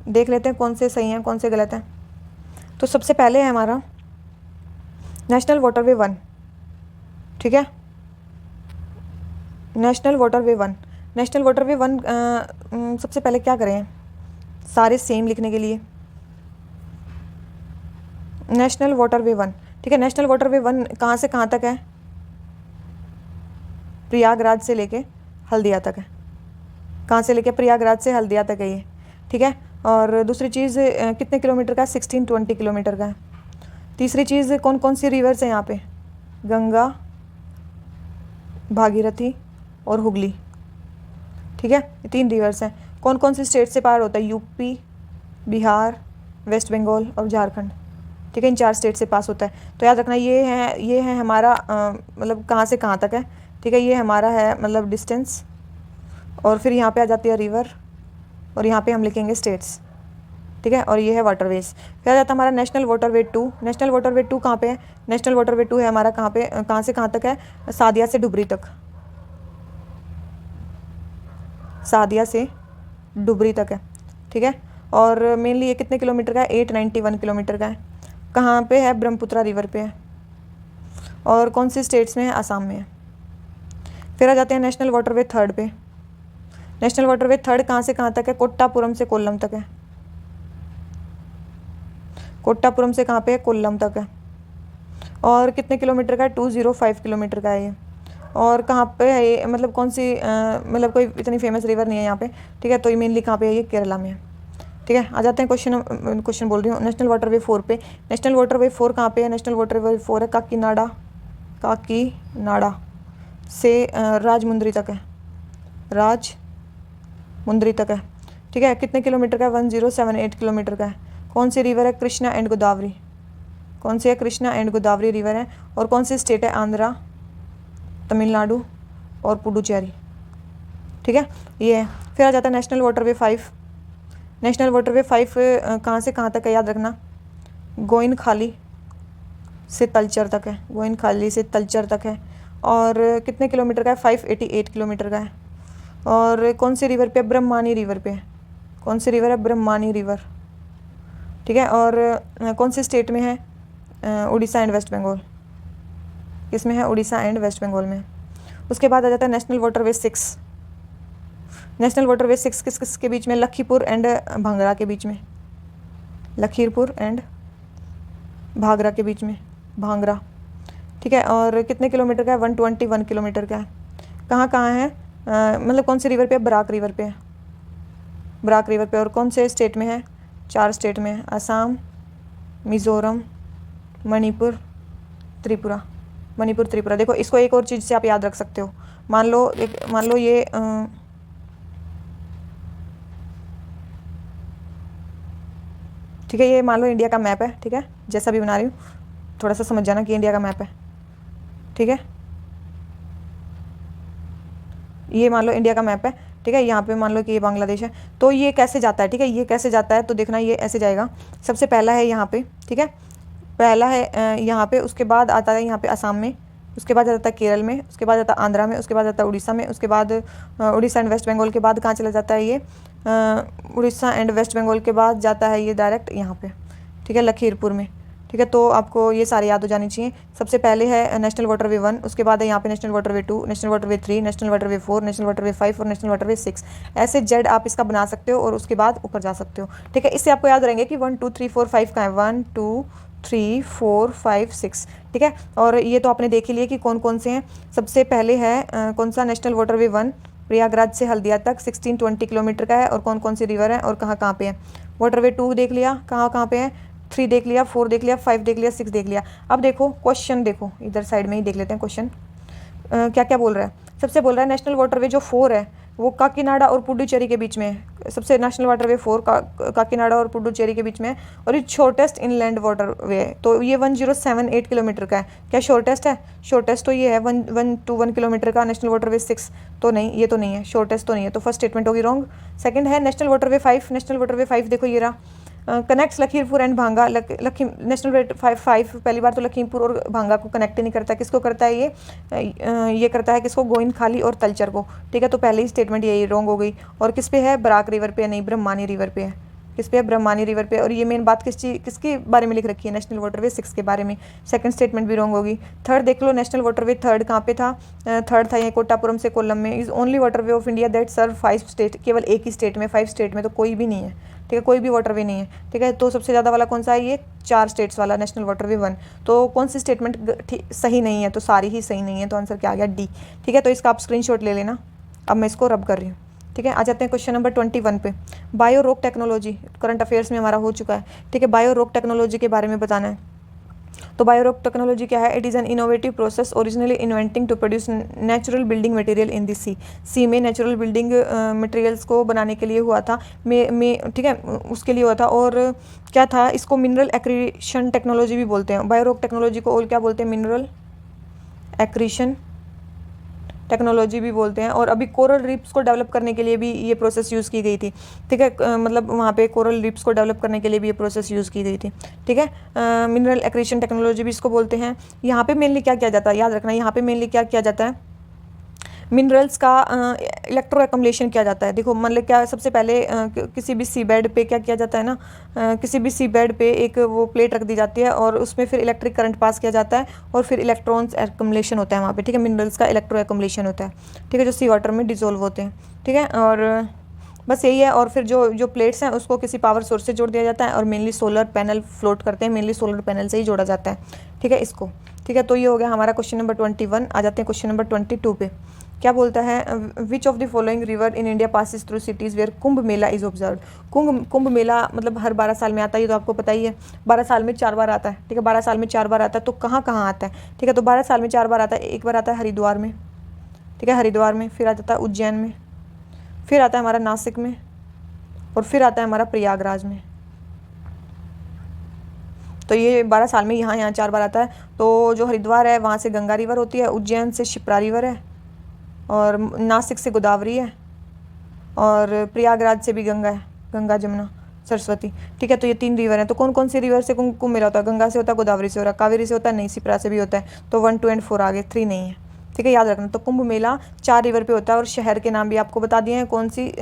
देख लेते हैं कौन से सही हैं कौन से गलत हैं। तो सबसे पहले है हमारा नेशनल वाटरवे 1, ठीक है। नेशनल वाटरवे 1, नेशनल वाटरवे 1 सबसे पहले क्या करें सारे सेम लिखने के लिए? नेशनल वाटरवे 1, ठीक है। नेशनल वाटरवे 1 कहाँ से कहाँ तक है? प्रयागराज से लेके हल्दिया तक है। कहाँ से लेके? प्रयागराज से हल्दिया तक है ये, ठीक है। और दूसरी चीज़ कितने किलोमीटर का? 1620 किलोमीटर का है। तीसरी चीज़ कौन कौन सी रिवर्स है यहाँ पे? गंगा, भागीरथी और हुगली। ठीक है, ये 3 रिवर्स हैं। कौन कौन सी स्टेट से पार होता है? यूपी, बिहार, वेस्ट बंगाल और झारखंड। ठीक है, इन 4 स्टेट से पास होता है। तो याद रखना ये है हमारा मतलब कहाँ से कहाँ तक है। ठीक है, ये हमारा है मतलब डिस्टेंस, और फिर यहाँ पे आ जाती है रिवर, और यहाँ पे हम लिखेंगे स्टेट्स। ठीक है, और ये है वाटरवेज। फिर आ जाता है हमारा नेशनल वाटरवे 2। नेशनल वाटरवे 2 कहाँ पे है? नेशनल वाटरवे 2 है हमारा कहाँ पे, कहाँ से कहाँ तक है? सादिया से डुबरी तक। सादिया से डुबरी तक है। ठीक है, और मेनली ये कितने किलोमीटर का है? 891 किलोमीटर का है। कहाँ पे है? ब्रह्मपुत्रा रिवर पे है। और कौन सी स्टेट्स में है? असम में है। फिर आ जाते हैं नेशनल वाटरवे 3 पे। नेशनल वाटरवे 3 कहाँ से कहाँ तक है? कोट्टापुरम से कोल्लम तक है। कोट्टापुरम से कहाँ पे है? कोल्लम तक है। और कितने किलोमीटर का है? 205 किलोमीटर का है ये। और कहाँ पे है ये? मतलब कौन सी मतलब कोई इतनी फेमस रिवर नहीं है यहाँ पे। ठीक है, तो ये मेनली कहाँ पे है? ये केरला में है। ठीक है, आ जाते हैं क्वेश्चन बोल रही हूँ नेशनल वाटरवे 4 पे। नेशनल वाटरवे 4 कहाँ पे है? नेशनल वाटरवे 4 है काकीनाडा से राजमुंद्री तक है। राजमुंद्री तक है। ठीक है, कितने किलोमीटर का है? 1078 किलोमीटर का है। कौन सी रिवर है? कृष्णा एंड गोदावरी। कौन सी है? कृष्णा एंड गोदावरी रिवर है। और कौन सी स्टेट है? आंध्रा, तमिलनाडु और पुडुचेरी। ठीक है, ये है। फिर आ जाता है नेशनल वाटरवे 5। नेशनल वाटरवे 5 कहाँ से कहाँ तक है? याद रखना, गोइनखाली से तलचर तक है। गोइनखाली से तलचर तक है। और कितने किलोमीटर का है? 588 किलोमीटर का है। और कौन सी रिवर पे? ब्रह्मानी रिवर पे। कौन सी रिवर है? ब्रह्मानी रिवर। ठीक है, और कौन सी स्टेट में है? उड़ीसा एंड वेस्ट बंगाल। किसमें है? उड़ीसा एंड वेस्ट बंगाल में। उसके बाद आ जाता है नेशनल वाटरवे 6। नेशनल वाटरवे 6 किस किस के बीच में? लखीपुर एंड भांगरा के बीच में। लखीमपुर एंड भागरा के बीच में, भांगरा। ठीक है, और कितने किलोमीटर का है? 121 किलोमीटर का है। कहाँ कहाँ है? मतलब कौन सी रिवर पे? बराक रिवर पे है। बराक रिवर पे। और कौन से स्टेट में है? 4 स्टेट में है, असम, मिज़ोरम, मणिपुर, त्रिपुरा। मणिपुर, त्रिपुरा। देखो, इसको एक और चीज़ से आप याद रख सकते हो। मान लो ये ठीक है, ये मान लो इंडिया का मैप है। ठीक है, जैसा भी बना रही हूँ थोड़ा सा समझ जाना कि इंडिया का मैप है। ठीक है, ये मान लो इंडिया का मैप है। ठीक है, यहाँ पे मान लो कि ये बांग्लादेश है। तो ये कैसे जाता है? ठीक है, ये कैसे जाता है? तो देखना, ये ऐसे जाएगा। सबसे पहला है यहाँ पे। ठीक है, पहला है यहाँ पे। उसके बाद आता है यहाँ पे असम में। उसके बाद जाता है केरल में। उसके बाद जाता है आंध्रा में। उसके बाद जाता है उड़ीसा में। उसके बाद उड़ीसा एंड वेस्ट बंगाल के बाद कहाँ चला जाता है ये? उड़ीसा एंड वेस्ट बंगाल के बाद जाता है ये डायरेक्ट यहाँ पे। ठीक है, लखीमपुर में। ठीक है, तो आपको ये सारे याद हो जानी चाहिए। सबसे पहले है नेशनल वाटरवे 1। उसके बाद है यहाँ पे national waterway 2, national waterway 3, national waterway 4, national waterway 5 और नेशनल वाटरवे 6। ऐसे जेड आप इसका बना सकते हो और उसके बाद ऊपर जा सकते हो। ठीक है, इससे आपको याद रहेंगे कि 1 2 3 4 5 का है। 1 2 3 4 5 6। ठीक है, और ये तो आपने देख ही लिया कि कौन कौन से हैं। सबसे पहले है कौन सा? नेशनल वाटरवे 1 प्रयागराज से हल्दिया तक 1620 किलोमीटर का है। और कौन कौन सी रिवर है और कहाँ कहाँ पे है? वाटरवे 2 देख लिया, कहाँ कहाँ पे है? 3 देख लिया, 4 देख लिया, 5 देख लिया, 6 देख लिया। अब देखो क्वेश्चन, देखो इधर साइड में ही देख लेते हैं क्वेश्चन क्या क्या बोल रहा है। सबसे बोल रहा है नेशनल वाटरवे जो 4 है वो काकीनाडा और पुडुचेरी के बीच में है। सबसे नेशनल वाटरवे 4 काकीनाडा और पुडुचेरी के बीच में है। और ये शॉर्टेस्ट इनलैंड वाटरवे है। तो ये 1078 किलोमीटर का है। क्या शॉर्टेस्ट है? शॉर्टेस्ट तो ये है 121 किलोमीटर का। नेशनल वाटरवे 6 तो नहीं, ये तो नहीं है, शॉर्टेस्ट तो नहीं है। तो फर्स्ट स्टेटमेंट होगी रॉन्ग। सेकंड है नेशनल वाटरवे 5। नेशनल वाटरवे 5 देखो ये रहा, connects Lakhimpur and Bhanga. National waterway 5 पहली बार तो लखीमपुर और भांगा को कनेक्ट ही नहीं करता। किसको करता है ये करता है किसको? गोइनखाली और तलचर को। ठीक है, तो पहले ही स्टेटमेंट यही रॉन्ग हो गई। और किस पे है? बराक रिवर पे, नहीं ब्रह्मानी रिवर पे है। किस पे है? ब्रह्मानी रिवर पे। और ये मेन बात किसके बारे में लिख रखी है? नेशनल वाटरवे 6 के बारे में। सेकंड स्टेटमेंट भी रॉन्ग होगी। थर्ड देख लो, नेशनल वाटरवे 3 कहाँ पे था? थर्ड था ये कोट्टापुरम से कोल्लम में। Is only waterway of India that serve 5 state. केवल एक ही स्टेट में, 5 स्टेट में तो कोई भी नहीं है। ठीक है, कोई भी वाटरवे नहीं है। ठीक है, तो सबसे ज़्यादा वाला कौन सा है? ये 4 स्टेट्स वाला नेशनल वाटरवे 1। तो कौन सी स्टेटमेंट सही नहीं है? तो सारी ही सही नहीं है। तो आंसर क्या आ गया? डी। ठीक है, तो इसका आप स्क्रीनशॉट ले लेना। अब मैं इसको रब कर रही हूँ। ठीक है, आ जाते हैं क्वेश्चन नंबर 21 पे। बायो रोक टेक्नोलॉजी करंट अफेयर्स में हमारा हो चुका है। ठीक है, बायो रोक टेक्नोलॉजी के बारे में बताना है। तो बायोरॉक टेक्नोलॉजी क्या है? It is an innovative process originally inventing to produce natural building material in the sea में नेचुरल बिल्डिंग मटेरियल्स को बनाने के लिए हुआ था, में ठीक है, उसके लिए हुआ था। और क्या था? इसको मिनरल एक्रीशन टेक्नोलॉजी भी बोलते हैं। बायोरॉक टेक्नोलॉजी को और क्या बोलते हैं? मिनरल एक्रीशन टेक्नोलॉजी भी बोलते हैं। और अभी कोरल रीफ्स को डेवलप करने के लिए भी ये प्रोसेस यूज़ की गई थी, ठीक है, मतलब वहाँ पे कोरल रीफ्स को डेवलप करने के लिए भी ये प्रोसेस यूज़ की गई थी, ठीक है। मिनरल एक्रीशन टेक्नोलॉजी भी इसको बोलते हैं। यहाँ पे मेनली क्या किया जाता है, याद रखना, यहाँ पे मेनली क्या किया जाता है? मिनरल्स का इलेक्ट्रो एकमुलेशन किया जाता है। देखो मतलब क्या, सबसे पहले किसी भी सी बेड पे क्या किया जाता है ना, किसी भी सी बेड पे एक वो प्लेट रख दी जाती है और उसमें फिर इलेक्ट्रिक करंट पास किया जाता है और फिर इलेक्ट्रॉन्स एकमुलेशन होता है वहाँ पे, ठीक है। मिनरल्स का इलेक्ट्रो एकमुलेशन होता है, ठीक है, जो सी वाटर में डिजोल्व होते हैं, ठीक है। और बस यही है। और फिर जो प्लेट्स हैं उसको किसी पावर सोर्स से जोड़ दिया जाता है और मेनली सोलर पैनल फ्लोट करते हैं, मेनली सोलर पैनल से ही जोड़ा जाता है, ठीक है, इसको, ठीक है। तो ये हो गया हमारा क्वेश्चन नंबर 21। आ जाते हैं क्वेश्चन नंबर 22 पे। क्या बोलता है? Which of the following river in India passes through cities where Kumbh Mela is observe. Kumbh Mela मतलब हर 12 साल में आता है, ये तो आपको पता ही है। 12 साल में 4 बार आता है, ठीक है, 12 साल में 4 बार आता है। तो कहाँ कहाँ आता है, ठीक है? तो 12 साल में 4 बार आता है। एक बार आता है हरिद्वार में, ठीक है, हरिद्वार में, फिर आ जाता है उज्जैन में, फिर आता है हमारा नासिक में, और फिर आता है हमारा प्रयागराज में। तो ये 12 साल में यहाँ 4 बार आता है। तो जो हरिद्वार है वहाँ से गंगा रिवर होती है, उज्जैन से शिप्रा रिवर है, और नासिक से गोदावरी है, और प्रयागराज से भी गंगा है, गंगा जमुना सरस्वती, ठीक है। तो ये 3 रिवर हैं। तो कौन कौन सी रिवर से कुंभ मेला होता है? गंगा से होता है, गोदावरी से हो रहा है, कावेरी से होता है नहीं, शिप्रा से भी होता है। तो 1, 2 एंड 4 आ गए, 3 नहीं है, ठीक है, याद रखना। तो कुंभ मेला 4 रिवर पे होता है और शहर के नाम भी आपको बता दिए हैं, कौन सी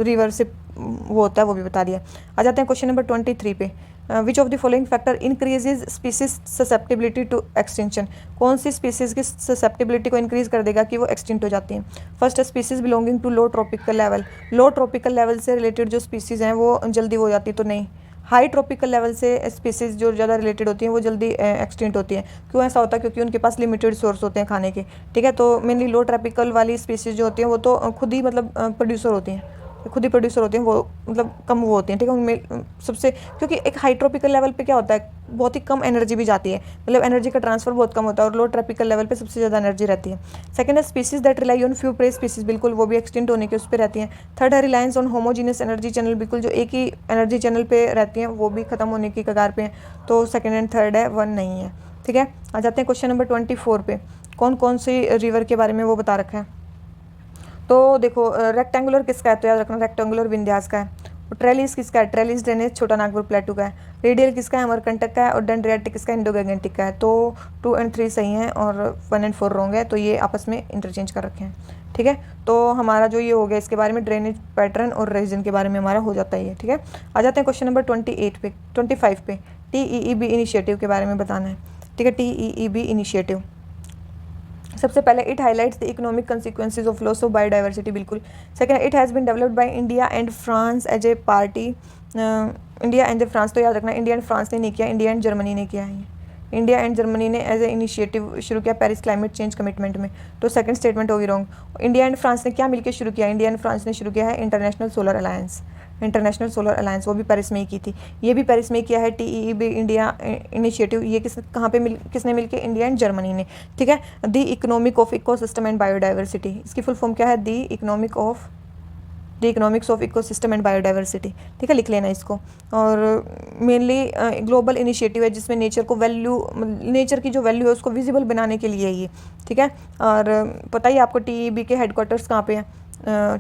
रिवर से वो होता है वो भी बता दिया। आ जाते हैं क्वेश्चन नंबर 23 पे। Which of the following factor increases species susceptibility to extinction. कौन सी स्पीसीज की ससेप्टिबिलिटी को इंक्रीज कर देगा कि वो एक्सटिंक्ट हो जाती हैं? फर्स्ट है species belonging to low trophic level. Low trophic level से रिलेटेड जो स्पीसीज हैं वो जल्दी हो जाती है, तो नहीं। हाई ट्रॉपिकल लेवल से स्पीसीज जो ज़्यादा रिलेटेड होती हैं वो जल्दी एक्सटिंक्ट होती हैं। क्यों ऐसा होता है? क्योंकि उनके पास लिमिटेड सोर्स होते हैं खाने के, ठीक है। तो मेनली लो ट्रॉपिकल वाली स्पीसीज जो होती हैं वो तो खुद ही मतलब प्रोड्यूसर होती हैं, खुद ही प्रोड्यूसर होते हैं, वो मतलब कम वो होती हैं, ठीक है। उनमें सबसे, क्योंकि एक हाई ट्रॉपिकल लेवल पे क्या होता है, बहुत ही कम एनर्जी भी जाती है, मतलब एनर्जी का ट्रांसफर बहुत कम होता है, और लो ट्रॉपिकल लेवल पे सबसे ज़्यादा एनर्जी रहती है। सेकंड है species that rely on few prey species, बिल्कुल वो भी एक्सटिंक्ट होने के उस पर रहती हैं। थर्ड है reliance on homogeneous energy channel, बिल्कुल जो एक ही एनर्जी चैनल पे रहती हैं वो भी खत्म होने की कगार पे हैं। तो सेकेंड एंड थर्ड है, 1 नहीं है, ठीक है। आ जाते हैं क्वेश्चन नंबर 24 पे। कौन कौन सी रिवर के बारे में वो बता रखा है? तो देखो रेक्टेंगुलर किसका है? तो याद रखना रेक्टेंगुलर विंध्यास का है। ट्रेलिस किसका है? ट्रेलिस ड्रेनेज छोटा नागपुर प्लेटू का है। रेडियल किसका है? अमरकंटक का है। और डेंड्रियाटिक किसका? इंडो गैंगेटिक का है। तो 2 एंड 3 सही हैं और 1 एंड 4 रॉन्ग है, तो ये आपस में इंटरचेंज कर रखे हैं, ठीक है। तो हमारा जो ये हो गया इसके बारे में ड्रेनेज पैटर्न और रीजन के बारे में हमारा हो जाता है ये, ठीक है। आ जाते हैं क्वेश्चन नंबर 25 पे। TEEB इनिशिएटिव के बारे में बताना है, ठीक है। TEEB इनिशिएटिव सबसे पहले it highlights the economic consequences of loss of biodiversity, बिल्कुल। Second it has been developed by India and France as a party. India and France, तो याद रखना इंडिया एंड फ्रांस ने नहीं किया, इंडिया एंड जर्मनी ने किया है। इंडिया एंड जर्मनी ने एज ए इनिशिएटिव शुरू किया पेरिस क्लाइमेट चेंज कमिटमेंट में। तो सेकंड स्टेटमेंट होगी रॉन्ग। इंडिया एंड फ्रांस ने क्या मिलकर शुरू किया? इंडिया एंड फ्रांस ने शुरू किया है international solar alliance, international solar alliance, वो भी पेरिस में ही की थी। ये भी पेरिस में किया है TEEB इंडिया इनिशिएटिव। ये कहाँ पे किसने मिलके? इंडिया एंड जर्मनी ने, ठीक है। The economic of ecosystem and biodiversity, इसकी फुल फॉर्म क्या है? The economics of ecosystem and biodiversity, ठीक है, लिख लेना इसको। और मेनली ग्लोबल इनिशिएटिव है जिसमें नेचर को नेचर की जो वैल्यू है उसको विजिबल बनाने के लिए ये, ठीक है। और पता ही आपको TEEB के हेडक्वार्टर्स कहाँ पे हैं?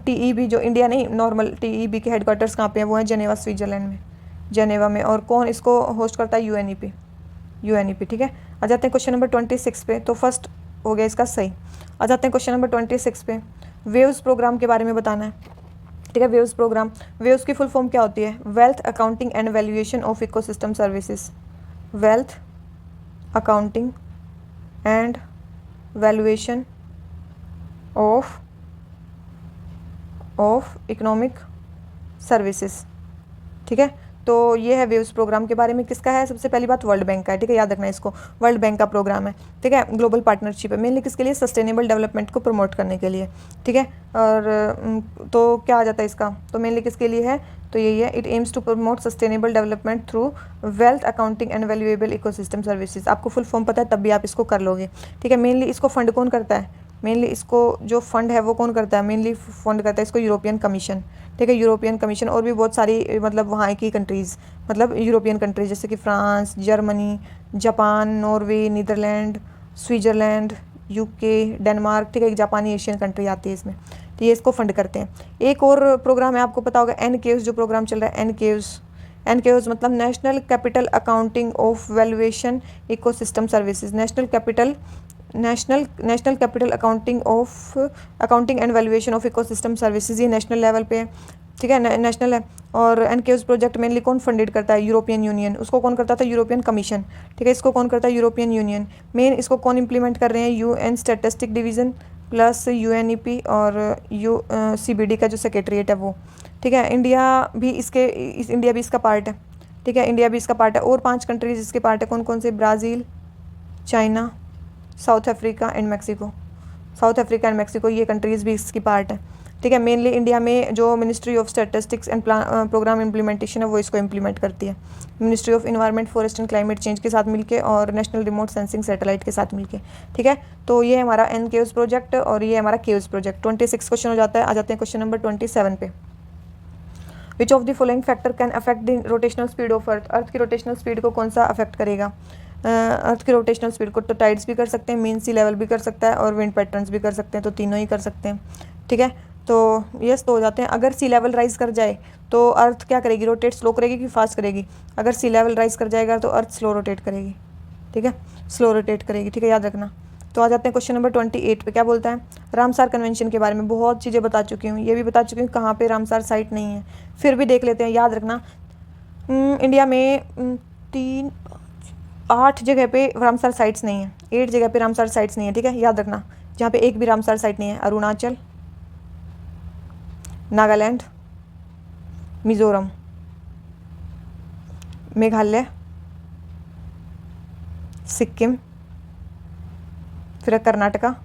TEB जो इंडिया नहीं, नॉर्मल TEB के हेडक्वार्टर्स कहाँ पे हैं? वो है जेनेवा, स्विट्जरलैंड में, जेनेवा में। और कौन इसको होस्ट करता है? UNEP, ठीक है। आ जाते हैं क्वेश्चन नंबर 26 पे। तो फर्स्ट हो गया इसका सही। आ जाते हैं क्वेश्चन नंबर 26 पे। वेव्स प्रोग्राम के बारे में बताना है, ठीक है। वेव्स प्रोग्राम, वेव्स की फुल फॉर्म क्या होती है? Wealth accounting and valuation of ecosystem services, wealth accounting and valuation of economic services, ठीक है। तो ये है वेव्स प्रोग्राम के बारे में, किसका है, सबसे पहली बात वर्ल्ड बैंक का है, ठीक है, याद रखना इसको, वर्ल्ड बैंक का प्रोग्राम है, ठीक है, ग्लोबल पार्टनरशिप है, मेनली किसके लिए, सस्टेनेबल डेवलपमेंट को प्रमोट करने के लिए, ठीक है। और तो क्या आ जाता है इसका, तो मेनली किसके लिए है, तो यही है, it aims to promote sustainable development through wealth accounting and valuable ecosystem services. आपको फुल फॉर्म पता है तब भी आप इसको कर लोगे, ठीक है। मेनली इसको फंड कौन करता है, मेनली इसको जो फंड है वो कौन करता है, मेनली फंड करता है इसको यूरोपियन कमीशन, ठीक है, यूरोपियन कमीशन, और भी बहुत सारी मतलब वहाँ की कंट्रीज़, मतलब यूरोपियन कंट्रीज जैसे कि France, Germany, Japan, Norway, Netherland, Switzerland, UK, Denmark, ठीक है, एक जापानी एशियन कंट्री आती है इसमें, तो ये इसको फंड करते हैं। एक और प्रोग्राम है, आपको पता होगा एनकेव्स जो प्रोग्राम चल रहा है, एनकेव्स मतलब national capital accounting of valuation ecosystem services, national capital accounting and valuation of ecosystem services, ये नेशनल लेवल पे है, ठीक है, नेशनल है। और एनकेव्स प्रोजेक्ट मेनली कौन फंडेड करता है, यूरोपियन यूनियन, उसको कौन करता था, यूरोपियन कमीशन, ठीक है, इसको कौन करता है, यूरोपियन यूनियन। मेन इसको कौन इंप्लीमेंट कर रहे हैं, UN statistic division plus UNEP और सीबीडी का जो सेक्रेटरीट है वो, ठीक है। इंडिया भी इसका पार्ट है, ठीक है, इंडिया भी इसका पार्ट है। और 5 कंट्रीज इसके पार्ट है, कौन कौन से, Brazil, China, south Africa and Mexico, ये कंट्रीज़ भी इसकी पार्ट है, ठीक है। मेनली इंडिया में जो ministry of statistics and programme implementation है वो इसको इम्प्लीमेंट करती है, ministry of environment, forest and climate change के साथ मिलके और नेशनल रिमोट सेंसिंग सैटेलाइट के साथ मिलके, ठीक है। तो ये हमारा एनकेव्स प्रोजेक्ट और ये हमारा केव्स प्रोजेक्ट। 26 क्वेश्चन हो जाता है। आ जाते हैं क्वेश्चन नंबर 27 पे। Which of the following factor can affect the rotational speed of earth, earth की रोटेशनल स्पीड को कौन सा अफेक्ट करेगा, अर्थ की रोटेशनल स्पीड को, तो टाइड्स भी कर सकते हैं, मीन सी लेवल भी कर सकता है और विंड पैटर्न्स भी कर सकते हैं, तो तीनों ही कर सकते हैं, ठीक है। तो यस तो हो जाते हैं। अगर सी लेवल राइज कर जाए तो अर्थ क्या करेगी, रोटेट स्लो करेगी कि फास्ट करेगी, अगर सी लेवल राइज कर जाएगा तो अर्थ स्लो रोटेट करेगी, ठीक है, स्लो रोटेट करेगी, ठीक है, याद रखना। तो आ जाते हैं क्वेश्चन नंबर 28 पे। क्या बोलता है, रामसार कन्वेंशन के बारे में बहुत चीज़ें बता चुकी हूँ, ये भी बता चुकी हूँ कहाँ पे रामसार साइट नहीं है, फिर भी देख लेते हैं, याद रखना। इंडिया में 8 जगह पे रामसार साइट्स नहीं है, 8 जगह पे रामसार साइट्स नहीं है, ठीक है, याद रखना। जहाँ पे एक भी रामसार साइट नहीं है, अरुणाचल, नागालैंड, मिजोरम, मेघालय, सिक्किम, फिर कर्नाटका,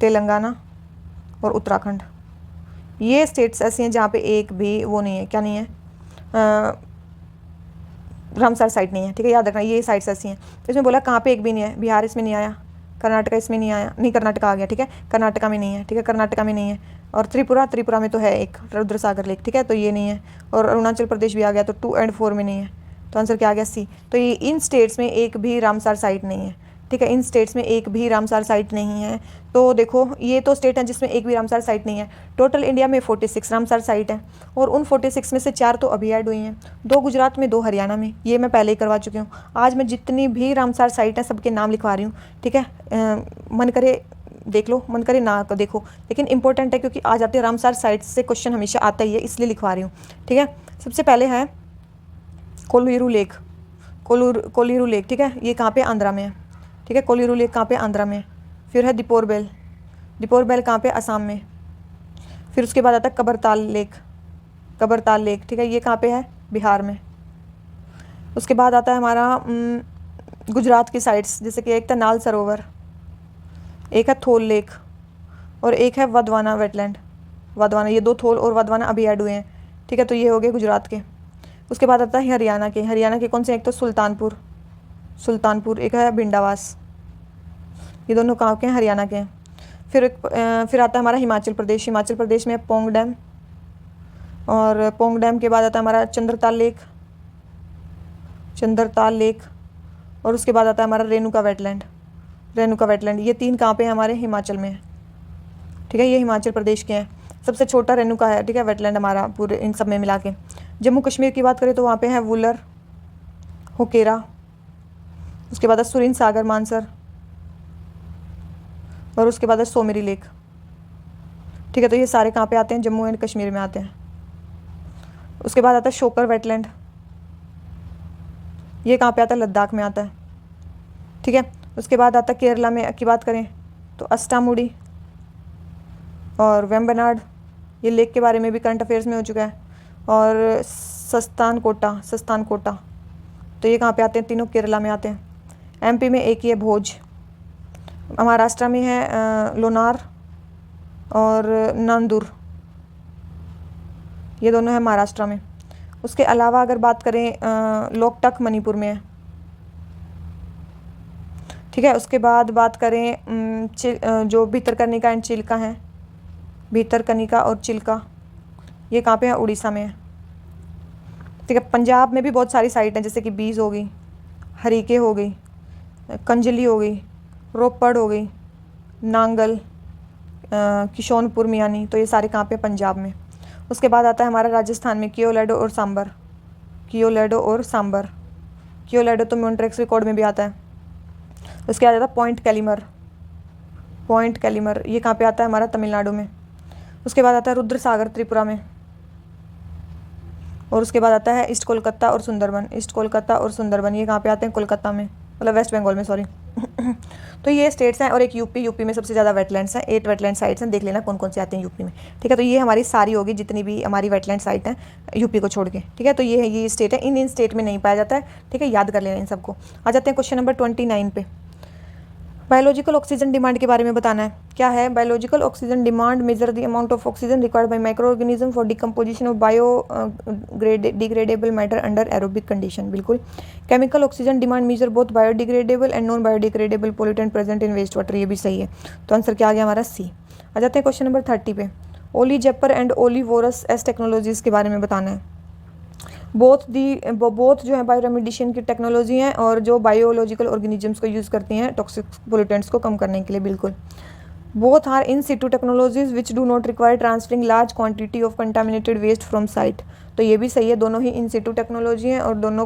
तेलंगाना और उत्तराखंड। ये स्टेट्स ऐसी हैं जहाँ पे एक भी वो नहीं है, क्या नहीं है, रामसार साइट नहीं है, ठीक है, याद रखना। ये साइट्स ऐसी हैं। तो इसमें बोला कहाँ पे एक भी नहीं है, बिहार इसमें नहीं आया, कर्नाटका इसमें नहीं आया, नहीं कर्नाटका आ गया, ठीक है, कर्नाटका में नहीं है, ठीक है, कर्नाटका में नहीं है। और त्रिपुरा में तो है एक रुद्र सागर लेक, ठीक है, तो ये नहीं है। और अरुणाचल प्रदेश भी आ गया, तो 2 और 4 में नहीं है, तो आंसर क्या आ गया, सी। तो ये इन स्टेट्स में एक भी रामसार साइट नहीं है, ठीक है, इन स्टेट्स में एक भी रामसार साइट नहीं है। तो देखो ये तो स्टेट हैं जिसमें एक भी रामसार साइट नहीं है। टोटल इंडिया में 46 रामसार साइट है और उन 46 में से 4 तो अभी ऐड हुई हैं, 2 गुजरात में, 2 हरियाणा में, ये मैं पहले ही करवा चुकी हूँ। आज मैं जितनी भी रामसार साइट हैं सबके नाम लिखवा रही हूँ, ठीक है। मन करे देख लो, मन करे ना देखो, लेकिन इंपॉर्टेंट है क्योंकि आ जाते हैं रामसार साइट से क्वेश्चन हमेशा आता ही है, इसलिए लिखवा रही हूँ, ठीक है। सबसे पहले है कोल्लूरू लेक, कोल्लूरू लेक, ठीक है, ये कहाँ पे, आंध्रा में है, ठीक है, कोल्लूरू लेक कहाँ पे, आंध्रा में। फिर है दीपोर बेल कहाँ पे, असम में। फिर उसके बाद आता है कबरताल लेक, ठीक है, ये कहाँ पे है, बिहार में। उसके बाद आता है हमारा गुजरात की साइड्स, जैसे कि एक था नाल सरोवर, एक है थोल लेक और एक है वधवाना वेटलैंड, ये 2 थोल और वधवाना अभी ऐड हुए हैं, ठीक है, तो ये हो गए गुजरात के। उसके बाद आता है हरियाणा के कौन से, एक तो सुल्तानपुर, एक है भिंडावास, ये दोनों कहाँ के हैं, हरियाणा के हैं। फिर आता है हमारा हिमाचल प्रदेश में पोंग डैम, और पोंग डैम के बाद आता है हमारा चंद्रताल लेक, और उसके बाद आता है हमारा रेणुका वेटलैंड, ये 3 कहाँ पे हैं, हमारे हिमाचल में है, ठीक है, ये हिमाचल प्रदेश के हैं। सबसे छोटा रेणुका है, ठीक है, वेटलैंड हमारा पूरे इन सब में मिला के। जम्मू कश्मीर की बात करें तो वहाँ पे है वुलर, होकेरा, उसके बाद है सुरीन सागर मानसर, और उसके बाद है सोमेरी लेक, ठीक है, तो ये सारे कहाँ पे आते हैं, जम्मू एंड कश्मीर में आते हैं। उसके बाद आता है शोकर वेटलैंड, ये कहाँ पे आता है, लद्दाख में आता है, ठीक है। उसके बाद आता है केरला में की बात करें तो अस्टामुडी और वेम्बनाड, ये लेक के बारे में भी करंट अफेयर्स में हो चुका है। और सस्तान कोटा, तो ये कहाँ पे आते हैं? तीनों केरला में आते हैं। एमपी में एक ही है भोज। महाराष्ट्र में है लोनार और नांदूर, ये दोनों है महाराष्ट्र में। उसके अलावा अगर बात करें लोकटक मणिपुर में है, ठीक है। उसके बाद बात करें जो भितरकनिका एंड चिल्का है, भितरकनिका और चिल्का, ये कहाँ पे है? उड़ीसा में है, ठीक है। पंजाब में भी बहुत सारी साइट हैं, जैसे कि बीज हो गई, हरीके हो गई, कंजली हो गई, रोपड़ हो गई, नांगल, किशोनपुर मियानी, तो ये सारे कहाँ पे? पंजाब में। उसके बाद आता है हमारा राजस्थान में कियोलेडो और सांबर, कियोलेडो और सांबर। कियोलेडो तो मॉन्ट्रेक्स रिकॉर्ड में भी आता है। उसके बाद आता है पॉइंट कैलिमर, पॉइंट कैलिमर ये कहाँ पे आता है? हमारा तमिलनाडु में। उसके बाद आता है रुद्र सागर त्रिपुरा में। और उसके बाद आता है ईस्ट कोलकाता और सुंदरबन, ईस्ट कोलकाता और सुंदरबन, ये कहाँ पे आते हैं? कोलकाता में, मतलब वेस्ट बंगाल में, सॉरी। तो ये स्टेट्स हैं। और एक यूपी में सबसे ज़्यादा वेटलैंड्स हैं, 8 वेटलैंड साइट्स हैं, देख लेना कौन कौन से आते हैं यूपी में, ठीक है। तो ये हमारी सारी होगी जितनी भी हमारी वेटलैंड साइट हैं यूपी को छोड़ के, ठीक है। तो ये स्टेट है, इन स्टेट में नहीं पाया जाता है, ठीक है, याद कर लेना इन सबको। आ जाते हैं क्वेश्चन नंबर 29 पे। बायोलॉजिकल ऑक्सीजन डिमांड के बारे में बताना है। क्या है? Biological oxygen demand measure the amount of oxygen required by micro organism for decomposition of bio degradable matter under aerobic condition. बिल्कुल। Chemical oxygen demand measure both biodegradable and non biodegradable pollutant present in waste water, ये भी सही है। तो आंसर क्या आ गया हमारा? सी। आ जाते हैं क्वेश्चन नंबर 30 पे। ओली जेपर एंड ओलीवोरस एस टेक्नोलॉजीज के बारे में बताना है। बोथ जो है बायोरेमिडिशन की टेक्नोलॉजी हैं और जो बायोलॉजिकल ऑर्गेनिजम्स को यूज़ करती हैं टॉक्सिक पोल्यूटेंट्स को कम करने के लिए। बिल्कुल। Both are in situ technologies which do not require transferring large quantity of contaminated waste from site, तो ये भी सही है। दोनों ही इन सिटू टेक्नोलॉजी हैं और दोनों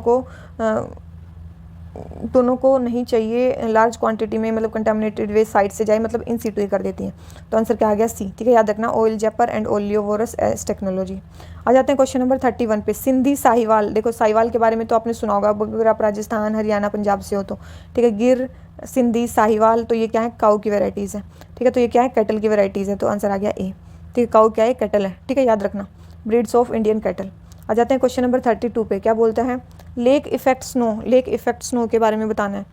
को नहीं चाहिए लार्ज क्वांटिटी में, मतलब कंटामिनेटेड वेस्ट साइट से जाए, मतलब इन सिटू ही कर देती हैं। तो आंसर क्या आ गया? सी, ठीक है। याद रखना ऑयल जेपर एंड ओलियोवोरस एस टेक्नोलॉजी। आ जाते हैं क्वेश्चन नंबर 31 पे। सिंधी साहिवाल, देखो साहिवाल के बारे में तो आपने सुना होगा अगर आप राजस्थान हरियाणा पंजाब से हो तो, ठीक है। गिर, सिंधी, साहिवाल, तो ये क्या है? काऊ की वेराइटीज़ है, ठीक है। तो ये क्या है? कैटल की वेराइटीज़ है, तो आंसर आ गया ए, ठीक है। काऊ क्या है? कैटल है, ठीक है, याद रखना, ब्रीड्स ऑफ इंडियन कैटल। आ जाते हैं क्वेश्चन नंबर 32 पे। क्या बोलता है? Lake effect snow, lake effect snow के बारे में बताना है।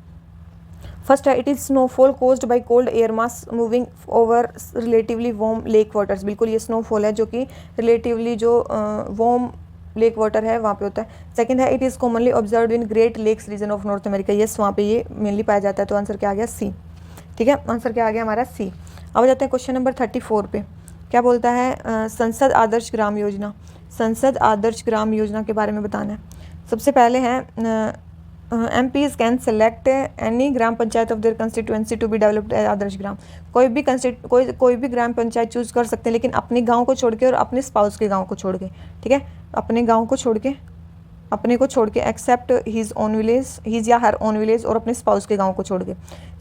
फर्स्ट है it is snowfall caused by cold air mass moving over relatively warm lake waters. बिल्कुल, ये स्नोफॉल है जो कि रिलेटिवली जो वार्म लेक वाटर है वहाँ पे होता है। सेकंड है it is commonly observe in Great Lakes region of North America. Yes, वहाँ पे ये मेनली पाया जाता है, तो आंसर क्या आ गया? सी, ठीक है। आंसर क्या आ गया हमारा? सी। अब जाते हैं क्वेश्चन नंबर 34 पे। क्या बोलता है? संसद आदर्श ग्राम योजना, संसद आदर्श ग्राम योजना के बारे में बताना है। सबसे पहले है MPs can select any gram panchayat of their constituency to be developed as Adarsh Gram. कोई भी ग्राम पंचायत चूज कर सकते हैं, लेकिन अपने गांव को छोड़ के और अपने स्पाउस के गांव को छोड़ के, ठीक है। अपने गांव को छोड़ के, अपने को छोड़ के, except his own village, his या हर ओन विलेज, और अपने स्पाउस के गांव को छोड़ के।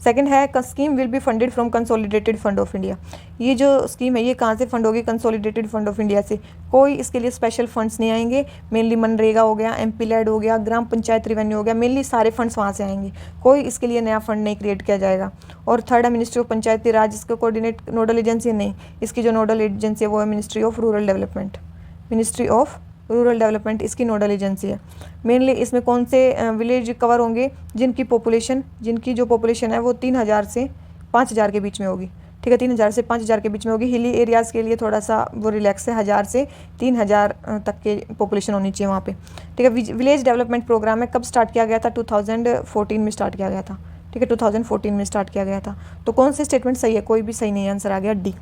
सेकंड है scheme will be funded from consolidated fund of India. ये जो स्कीम है ये कहाँ से फंड होगी? कंसोलिडेटेड फंड ऑफ इंडिया से। कोई इसके लिए स्पेशल फंड्स नहीं आएंगे, मेनली मनरेगा हो गया, MP लैड हो गया, ग्राम पंचायत रेवेन्यू हो गया, मेनली सारे फंड्स वहाँ से आएंगे। कोई इसके लिए नया फंड नहीं क्रिएट किया जाएगा। और थर्ड है मिनिस्ट्री ऑफ पंचायती राज, इसको कोऑर्डिनेट नोडल एजेंसी नहीं, इसकी जो नोडल एजेंसी है वो है ministry of rural development, ministry of rural development इसकी नोडल एजेंसी है। मेनली इसमें कौन से विलेज कवर होंगे? जिनकी जो पॉपुलेशन है वो 3000 से 5000 के बीच में होगी, ठीक है। 3000 से 5000 के बीच में होगी। हिली एरियाज़ के लिए थोड़ा सा वो रिलैक्स है, 1000 से 3000 तक के पॉपुलेशन होनी चाहिए वहाँ पे, ठीक है। विलेज डेवलपमेंट प्रोग्राम है, कब स्टार्ट किया गया था? 2014 में स्टार्ट किया गया था, ठीक है। 2014 में स्टार्ट किया गया था। तो कौन से स्टेटमेंट सही है? कोई भी सही नहीं है, आंसर आ गया डी।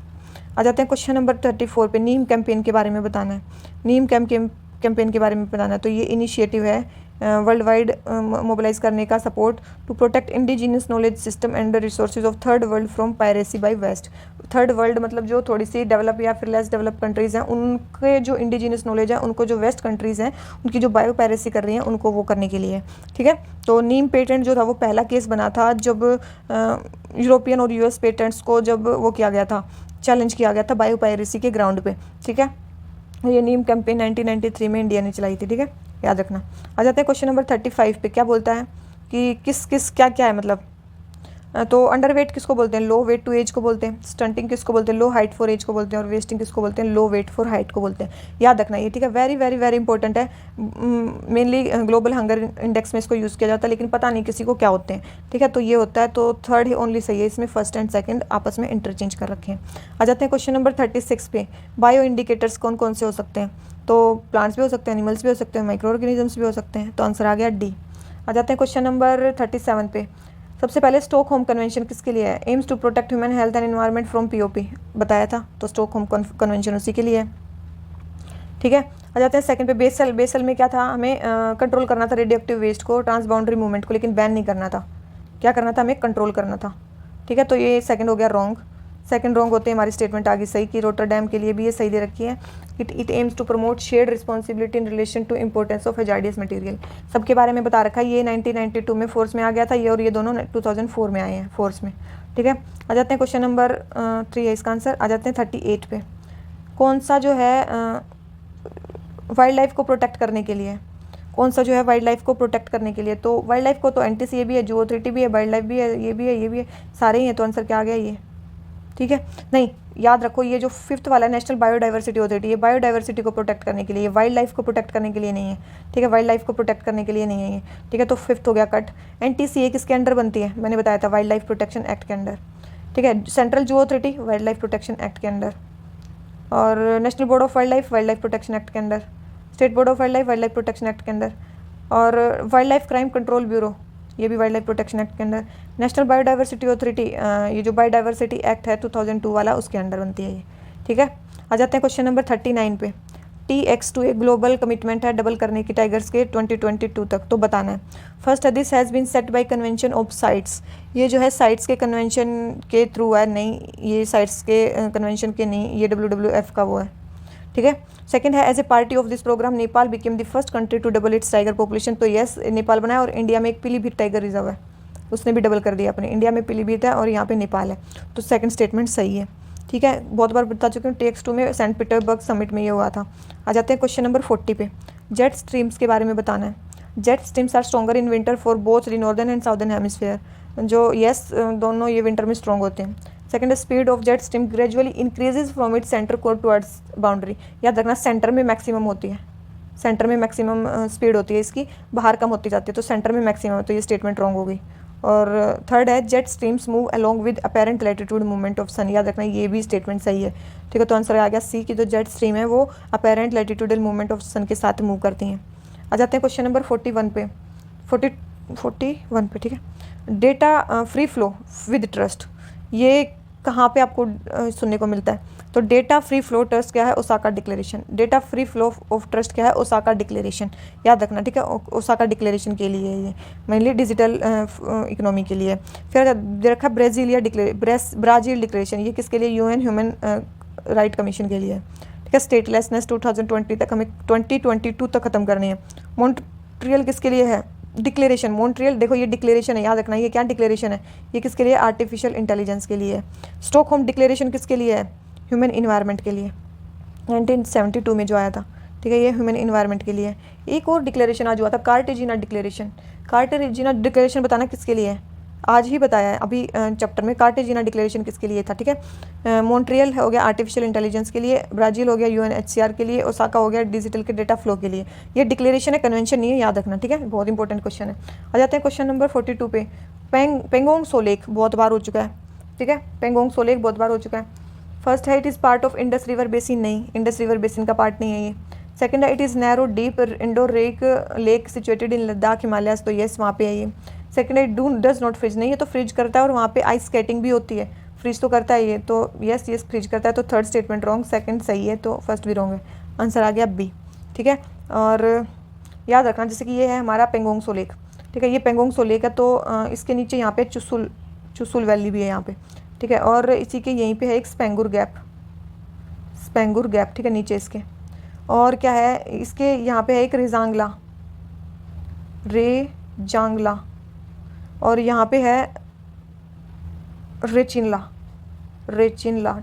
आ जाते हैं क्वेश्चन नंबर 34 पे। नीम कैंपेन के बारे में बताना है। नीम कैंपेन के बारे में बताना है। तो ये इनिशिएटिव है वर्ल्ड वाइड मोबिलाइज करने का support to protect indigenous knowledge system and resources of third world from piracy by west. Third world मतलब जो थोड़ी सी डेवलप या फिर लेस डेवलप कंट्रीज़ हैं, उनके जो इंडिजिनियस नॉलेज है उनको जो वेस्ट कंट्रीज़ हैं उनकी जो बायो पायरेसी कर रही हैं उनको वो करने के लिए, ठीक है। तो नीम पेटेंट जो था वो पहला केस बना था जब यूरोपियन और US पेटेंट्स को जब वो किया गया था, चैलेंज किया गया था बायो पायरेसी के ग्राउंड पे, ठीक है। ये नीम कैंपेन 1993 में इंडिया ने चलाई थी, ठीक है, याद रखना। आ जाते हैं क्वेश्चन नंबर 35 पे। क्या बोलता है कि किस क्या है, मतलब तो अंडरवेट किसको बोलते हैं, लो वेट टू एज को बोलते हैं। स्टंटिंग किसको बोलते हैं, लो हाइट फॉर एज को बोलते हैं। और वेस्टिंग किसको बोलते हैं, लो वेट फॉर हाइट को बोलते हैं। याद रखना ये, ठीक है, वेरी वेरी वेरी इंपॉर्टेंट है। मेनली ग्लोबल हंगर इंडेक्स में इसको यूज़ किया जाता है, लेकिन पता नहीं किसी को क्या होते हैं, ठीक है। तो ये होता है, तो थर्ड ही ओनली सही है, इसमें फर्स्ट एंड सेकेंड आपस में इंटरचेंज कर रखे हैं। आ जाते हैं क्वेश्चन नंबर 36 पे। बायो इंडिकेटर्स कौन कौन से हो सकते हैं, तो प्लांट्स भी हो सकते हैं, एनिमल्स भी हो सकते हैं, माइक्रो ऑर्गेनिजम्स भी हो सकते हैं। तो आंसर आ गया डी। आ जाते हैं क्वेश्चन नंबर 37 पे। सबसे पहले स्टॉकहोम कन्वेंशन किसके लिए है, aims to protect human health and environment from POP, बताया था, तो स्टॉकहोम कन्वेंशन उसी के लिए है, ठीक है। आ जाते हैं सेकंड पे, बेसल। बेसल में क्या था, हमें कंट्रोल करना था रेडियो एक्टिव वेस्ट को, ट्रांसबाउंड्री मूवमेंट को, लेकिन बैन नहीं करना था। क्या करना था, हमें कंट्रोल करना था, ठीक है। तो ये सेकंड हो गया रॉन्ग। सेकंड रॉन्ग होते हैं, हमारी स्टेटमेंट आगे सही की। रोटरडैम के लिए भी ये सही दे रखी है, it aims to promote shared responsibility in relation to importance of hazardous material. सबके बारे में बता रखा है। ये 1992 में फोर्स में आ गया था ये, और ये दोनों 2004 में आए हैं फोर्स में, ठीक है। आ जाते हैं क्वेश्चन नंबर 3 है इसका आंसर। आ जाते हैं 38 पे। कौन सा जो है वाइल्ड लाइफ को प्रोटेक्ट करने के लिए, कौन सा जो है वाइल्ड लाइफ को प्रोटेक्ट करने के लिए, तो वाइल्ड लाइफ को तो एनटीसीए भी है, जू अथॉरिटी भी है, वाइल्ड लाइफ भी है, ये भी है, ये भी है, सारे ही हैं। तो आंसर क्या आ गया, ये, ठीक है। नहीं, याद रखो, ये जो फिफ्थ वाला है नेशनल बायोडाइवर्सिटी अथॉरिटी, ये बायोडाइवर्सिटी को प्रोटेक्ट करने के लिए, वाइल्ड लाइफ को प्रोटेक्ट करने के लिए नहीं है, ठीक है। वाइल्ड लाइफ को प्रोटेक्ट करने के लिए नहीं है ये, ठीक है। तो फिफ्थ हो गया कट। एनटीसीए किसके अंडर बनती है, मैंने बताया था, वाइल्ड लाइफ प्रोटेक्शन एक्ट के अंडर, ठीक है। Central zoo authority wild life protection act के अंडर, और national board of wild life protection act के under, state board of wild life protection act के अंदर, और wild life crime control bureau, ये भी वाइल्ड लाइफ प्रोटेक्शन एक्ट के अंदर। नेशनल बायोडाइवर्सिटी अथॉरिटी, ये जो बायोडाइवर्सिटी एक्ट है 2002 वाला, उसके अंडर बनती है ये, ठीक है। आ जाते हैं क्वेश्चन नंबर 39 पे। TX2 एक ग्लोबल कमिटमेंट है डबल करने की टाइगर्स के 2022 तक, तो बताना है। फर्स्ट है, this has been set by convention of CITES, ये जो है साइट्स के कन्वेंशन के थ्रू है, नहीं ये साइट्स के कन्वेंशन के नहीं, ये WWF का वो है, ठीक है। सेकंड है, as a party of this programme Nepal became the first country to double its tiger population, तो यस नेपाल बनाया, और इंडिया में एक पीलीभीत टाइगर रिजर्व है, उसने भी डबल कर दिया अपने, इंडिया में पीलीभीत है और यहाँ पे नेपाल है, तो सेकंड स्टेटमेंट सही है, ठीक है। बहुत बार बता चुकी हूँ, TX2 में सेंट पीटर्सबर्ग समिट में ये हुआ था। आ जाते हैं क्वेश्चन नंबर 40 पे। जेट स्ट्रीम्स के बारे में बताना है। Jet streams are stronger in winter for both the northern and southern hemisphere, जो यस दोनों ये विंटर में स्ट्रॉन्ग होते हैं। Second, speed of jet stream gradually increases from its centre core towards boundary, याद रखना सेंटर में मैक्सिमम होती है, सेंटर में मैक्सिमम स्पीड होती है इसकी, बाहर कम होती जाती है, तो सेंटर में मैक्सिमम, तो ये स्टेटमेंट रॉन्ग हो गई। और थर्ड है, jet streams move along with apparent latitude movement of sun, याद रखना ये भी स्टेटमेंट सही है, ठीक है। तो आंसर आ गया सी की, जो जेट स्ट्रीम है वो अपेरेंट लैटिट्यूडल मूवमेंट ऑफ सन के साथ मूव करती हैं। आ जाते हैं क्वेश्चन नंबर 41 पे, 41 पे, ठीक है। Data free flow with trust, ये कहाँ पे आपको सुनने को मिलता है, तो डेटा फ्री फ्लो ट्रस्ट क्या है, Osaka declaration. Data free flow of trust क्या है, ओसाका डिक्लेरेशन, याद रखना, ठीक है। ओसाका डिक्लेरेशन के लिए ये मेनली डिजिटल इकोनॉमी के लिए। फिर दे रखा ब्राज़ील डिक्लेरेशन, ये किसके लिए, UN ह्यूमन राइट कमीशन के लिए, ठीक है। स्टेटलेसनेस 2020 तक, हमें 2022 तक खत्म करनी है। मॉन्ट्रियल किसके लिए है, डिक्लेरेशन, मॉन्ट्रियल, देखो ये डिक्लेरेशन है, याद रखना ये क्या डिक्लेरेशन है, ये किसके लिए, आर्टिफिशियल इंटेलिजेंस के लिए है। स्टॉकहोम डिक्लेरेशन किसके लिए है, ह्यूमन इन्वायरमेंट के लिए, 1972 में जो आया था, ठीक है। ये ह्यूमन इन्वायरमेंट के लिए है। एक और डिक्लेरेशन आज हुआ था, कार्टेजिना डिक्लेरेशन। कार्टेजिना डिक्लेरेशन बताना किसके लिए है, आज ही बताया है अभी चैप्टर में, कार्टेजिना डिक्लेरेशन किसके लिए था, ठीक है। मॉन्ट्रियल हो गया आर्टिफिशियल इंटेलिजेंस के लिए, ब्राज़ील हो गया UNHCR के लिए, ओसाका हो गया डिजिटल के डेटा फ्लो के लिए। ये डिक्लेरेशन है, कन्वेंशन नहीं है, याद रखना, ठीक है। बहुत इंपॉर्टेंट क्वेश्चन है। आ जाते हैं क्वेश्चन नंबर 42 पे। पेंगोंग सो लेक बहुत बार हो चुका है, ठीक है। पेंगोंग सो लेक बहुत बार हो चुका है। फर्स्ट है, it is part of Indus river basin, नहीं इंडस रिवर बेसिन का पार्ट नहीं है ये। सेकंड है, it is narrow deep indoor lake situated in Ladakh Himalayas, तो यस वहाँ पे है ये। सेकंड है, डज नॉट फ्रिज, नहीं ये तो फ्रिज करता है, और वहाँ पे आइस स्केटिंग भी होती है, फ्रिज तो करता है ये, तो यस फ्रिज करता है, तो थर्ड स्टेटमेंट रॉन्ग, सेकंड सही है, तो फर्स्ट भी रॉन्ग है। आंसर आ गया बी, ठीक है। और याद रखना, जैसे कि ये है हमारा पेंगोंग सो लेक, ठीक है। ये पेंगोंग सो लेक है, तो इसके नीचे यहाँ पे चुसुल वैली भी है यहाँ पे, ठीक है। और इसी के यहीं पे है एक स्पेंगुर गैप, ठीक है, नीचे इसके। और क्या है, इसके यहाँ पे है एक रेजांगला, और यहाँ पे है रेचिनला,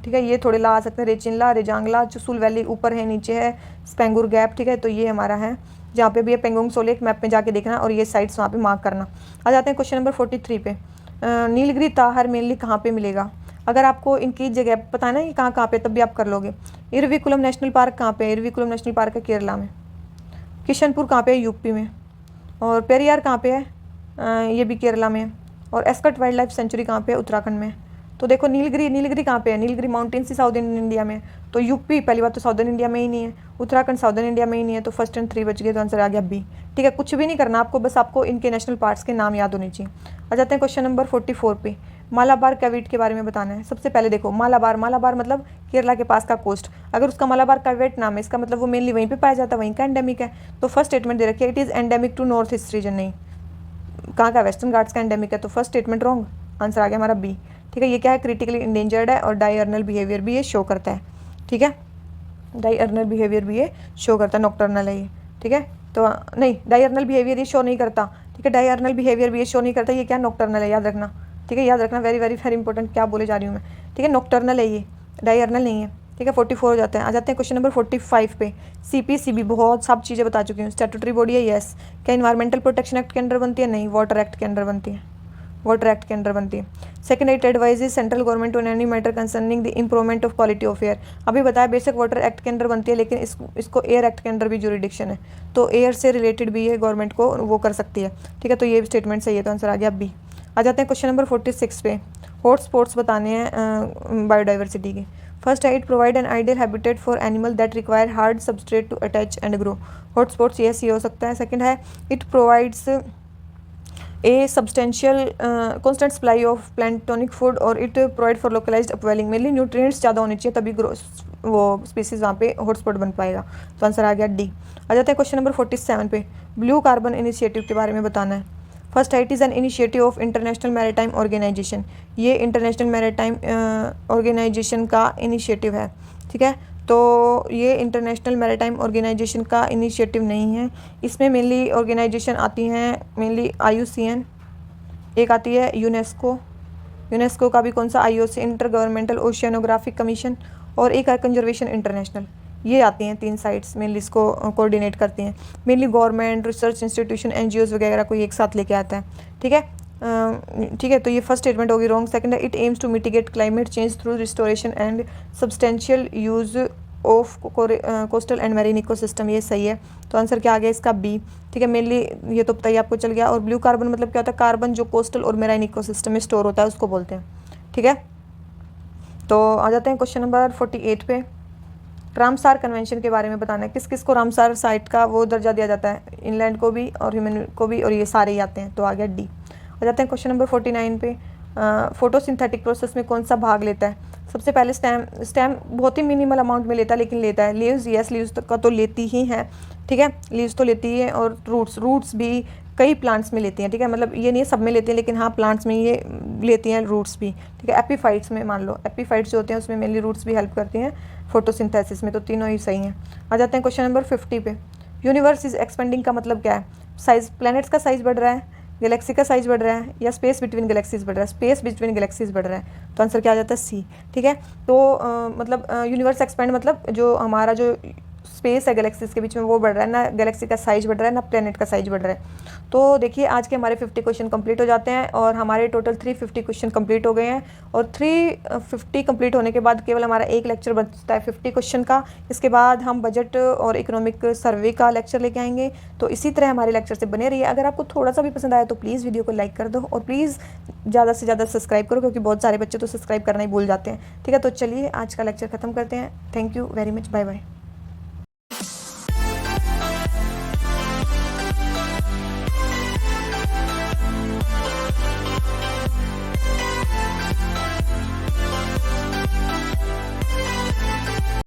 ठीक है। ये थोड़े ला आ सकते हैं, रेचिनला, रेजांगला, चुसुल वैली ऊपर है, नीचे है स्पेंगुर गैप, ठीक है। तो ये हमारा है जहाँ पे भी है पेंगोंग सो लेक, मैप में जाके देखना, और ये साइट्स वहाँ पे मार्क करना। आ जाते हैं क्वेश्चन नंबर 43 पे। नीलगिरी ताहर मेनली कहाँ पे मिलेगा? अगर आपको इनकी जगह पता है ना ये कहाँ कहाँ पे, तब भी आप कर लोगे। इरविकुलम नेशनल पार्क कहाँ पे है? इरविकुलम नेशनल पार्क है केरला में। किशनपुर कहाँ पे है? यूपी में। और पेरियार कहाँ पे है? ये भी केरला में। और एस्कट वाइल्ड लाइफ सेंचुरी कहाँ पे है? उत्तराखंड में। तो देखो नीलगिरी कहाँ पे है? नीलगिरी माउंटेन्स ही साउथ इंडिया में। तो यूपी पहली बात तो साउदर्न इंडिया में ही नहीं है, उत्तराखंड साउदर्न इंडिया में ही नहीं है। तो फर्स्ट एंड 3 बच गए, तो आंसर आ गया बी। ठीक है, कुछ भी नहीं करना आपको, बस आपको इनके नेशनल पार्क्स के नाम याद होने चाहिए। आ जाते हैं क्वेश्चन नंबर 44 पे। मालाबार कैविट के बारे में बताना है। सबसे पहले देखो मालाबार मतलब केरला के पास का कोस्ट। अगर उसका मालाबार कैविट नाम है, इसका मतलब वो मेनली वहीं पे पाया जाता है, वहीं का एंडेमिक है। तो फर्स्ट स्टेटमेंट दे रखी है it is endemic to north east region, नहीं कहाँ का? वेस्टर्न घाट्स का एंडेमिक है। तो फर्स्ट स्टेटमेंट रॉन्ग, आंसर आ गया हमारा बी। ठीक है, ये क्या है? क्रिटिकली इंडेंजर्ड है और डायर्नल बिहेवियर भी ये शो करता है। ठीक है, डायर्नल बिहेवियर भी ये शो करता है, नॉक्टर्नल है ये। ठीक है, तो नहीं डायर्नल बिहेवियर ये शो नहीं करता। ठीक है, डायर्नल बिहेवियर भी ये शो नहीं करता, ये क्या? नॉक्टर्नल है, याद रखना। ठीक है, याद रखना, वेरी वेरी वेरी इंपॉर्टेंट, क्या बोले जा रही हूँ मैं। ठीक है, नॉक्टर्नल है ये, डायर्नल नहीं है। ठीक है, 44 हो जाते हैं। आ जाते हैं क्वेश्चन नंबर 45 पे। CPCB बहुत सब चीज़ें बता चुकी हूँ। स्टैट्यूटरी बॉडी है, यस। क्या इन्वायरमेंटल प्रोटेक्शन एक्ट के अंडर बनती है? नहीं, वाटर एक्ट के अंडर बनती है, वाटर एक्ट के अंडर बनती है। Second, it advises central government on any matter concerning the improvement of quality of air. अभी बताया बेसिक वाटर एक्ट के अंडर बनती है, लेकिन इसको एयर एक्ट के अंडर भी जुरिडिक्शन है, तो एयर से रिलेटेड भी ये गवर्नमेंट को वो कर सकती है। ठीक है, तो ये स्टेटमेंट सही है, तो आंसर आ गया बी। आ जाते हैं क्वेश्चन नंबर 46 पे। हॉट स्पॉट्स बताने हैं बायोडाइवर्सिटी के। फर्स्ट है it provide an ideal habitat for animal that require hard substrate to attach and grow. Hot spots ये हो सकता है। सेकंड है it provides a substantial constant supply of planktonic food और it provide for localized upwelling. Mainly nutrients ज़्यादा होने चाहिए, तभी ग्रो वो स्पीसीज वहाँ पे हॉटस्पॉट बन पाएगा। तो आंसर आ गया डी। आ जाता है क्वेश्चन नंबर 47 पे। ब्लू कार्बन इनिशिएटिव के बारे में बताना है। फर्स्ट है it is an initiative of international maritime organisation. ये इंटरनेशनल मैरीटाइम ऑर्गेनाइजेशन का इनिशिएटिव है। ठीक है, तो ये इंटरनेशनल मैरीटाइम ऑर्गेनाइजेशन का इनिशिएटिव नहीं है। इसमें मेनली ऑर्गेनाइजेशन आती हैं, मेनली IUCN, एक आती है यूनेस्को का भी कौन सा? IOC, इंटर गवर्नमेंटल ओशियानोग्राफिक कमीशन, और एक है कंजर्वेशन इंटरनेशनल। ये आती हैं 3 साइट्स, मेनली इसको कोऑर्डिनेट करती हैं। Mainly government, research institution, NGOs वगैरह को एक साथ लेके आता है। ठीक है, ठीक है, तो ये फर्स्ट स्टेटमेंट होगी रॉन्ग। सेकंड है it aims to mitigate climate change through restoration and substantial use of coastal and marine ecosystem, ये सही है। तो आंसर क्या आ गया इसका बी। ठीक है, मेनली ये तो पता ही आपको चल गया। और ब्लू कार्बन मतलब क्या होता है? कार्बन जो कोस्टल और मैरीन इकोसिस्टम में स्टोर होता है उसको बोलते हैं। ठीक है, तो आ जाते हैं क्वेश्चन नंबर 48 पे। रामसार कन्वेंशन के बारे में बताना है। किस किस को रामसार साइट का वो दर्जा दिया जाता है? इंग्लैंड को भी और ह्यूमन को भी, और ये सारे ही आते हैं, तो आ गया डी। आ जाते हैं क्वेश्चन नंबर 49 पे। फोटोसिंथेटिक प्रोसेस में कौन सा भाग लेता है? सबसे पहले स्टेम बहुत ही मिनिमल अमाउंट में लेता है, लेकिन लेता है। लीव्स, यस, लीव्स का तो लेती ही है। ठीक है, लीव्स तो लेती है, और रूट्स भी कई प्लांट्स में लेती हैं। ठीक है, मतलब ये नहीं सब में लेती हैं, लेकिन हाँ प्लांट्स में ये लेती हैं, रूट्स भी। ठीक है, एपीफाइट्स में मान लो, एपीफाइट्स जो होते हैं उसमें मेनली रूट्स भी हेल्प करती हैं फोटोसिंथेसिस में, तो तीनों ही सही हैं। आ जाते हैं क्वेश्चन नंबर 50 पे। यूनिवर्स इज एक्सपेंडिंग का मतलब क्या है? साइज, प्लैनेट्स का साइज बढ़ रहा है, गैलेक्सी का साइज बढ़ रहा है, या स्पेस बिटवीन गैलेक्सीज बढ़ रहा है? स्पेस बिटवीन गैलेक्सीज बढ़ रहा है, तो आंसर क्या आ जाता है? सी। ठीक है, तो मतलब यूनिवर्स एक्सपेंड मतलब जो हमारा जो स्पेस है गैलेक्सीज के बीच में वो बढ़ रहा है ना, गैलेक्सी का साइज बढ़ रहा है ना, प्लेनेट का साइज बढ़ रहा है। तो देखिए आज के हमारे 50 क्वेश्चन कंप्लीट हो जाते हैं, और हमारे टोटल 350 क्वेश्चन कंप्लीट हो गए हैं। और 350 कंप्लीट होने के बाद केवल हमारा एक लेक्चर बचता है 50 क्वेश्चन का। इसके बाद हम बजट और इकोनॉमिक सर्वे का लेक्चर लेके आएंगे। तो इसी तरह हमारे लेक्चर से बने रहिए। अगर आपको थोड़ा सा भी पसंद आया तो प्लीज़ वीडियो को लाइक कर दो, और प्लीज़ ज़्यादा से ज़्यादा सब्सक्राइब करो, क्योंकि बहुत सारे बच्चे तो सब्सक्राइब करना ही भूल जाते हैं। ठीक है, तो चलिए आज का लेक्चर खत्म करते हैं। Thank you very much, bye bye.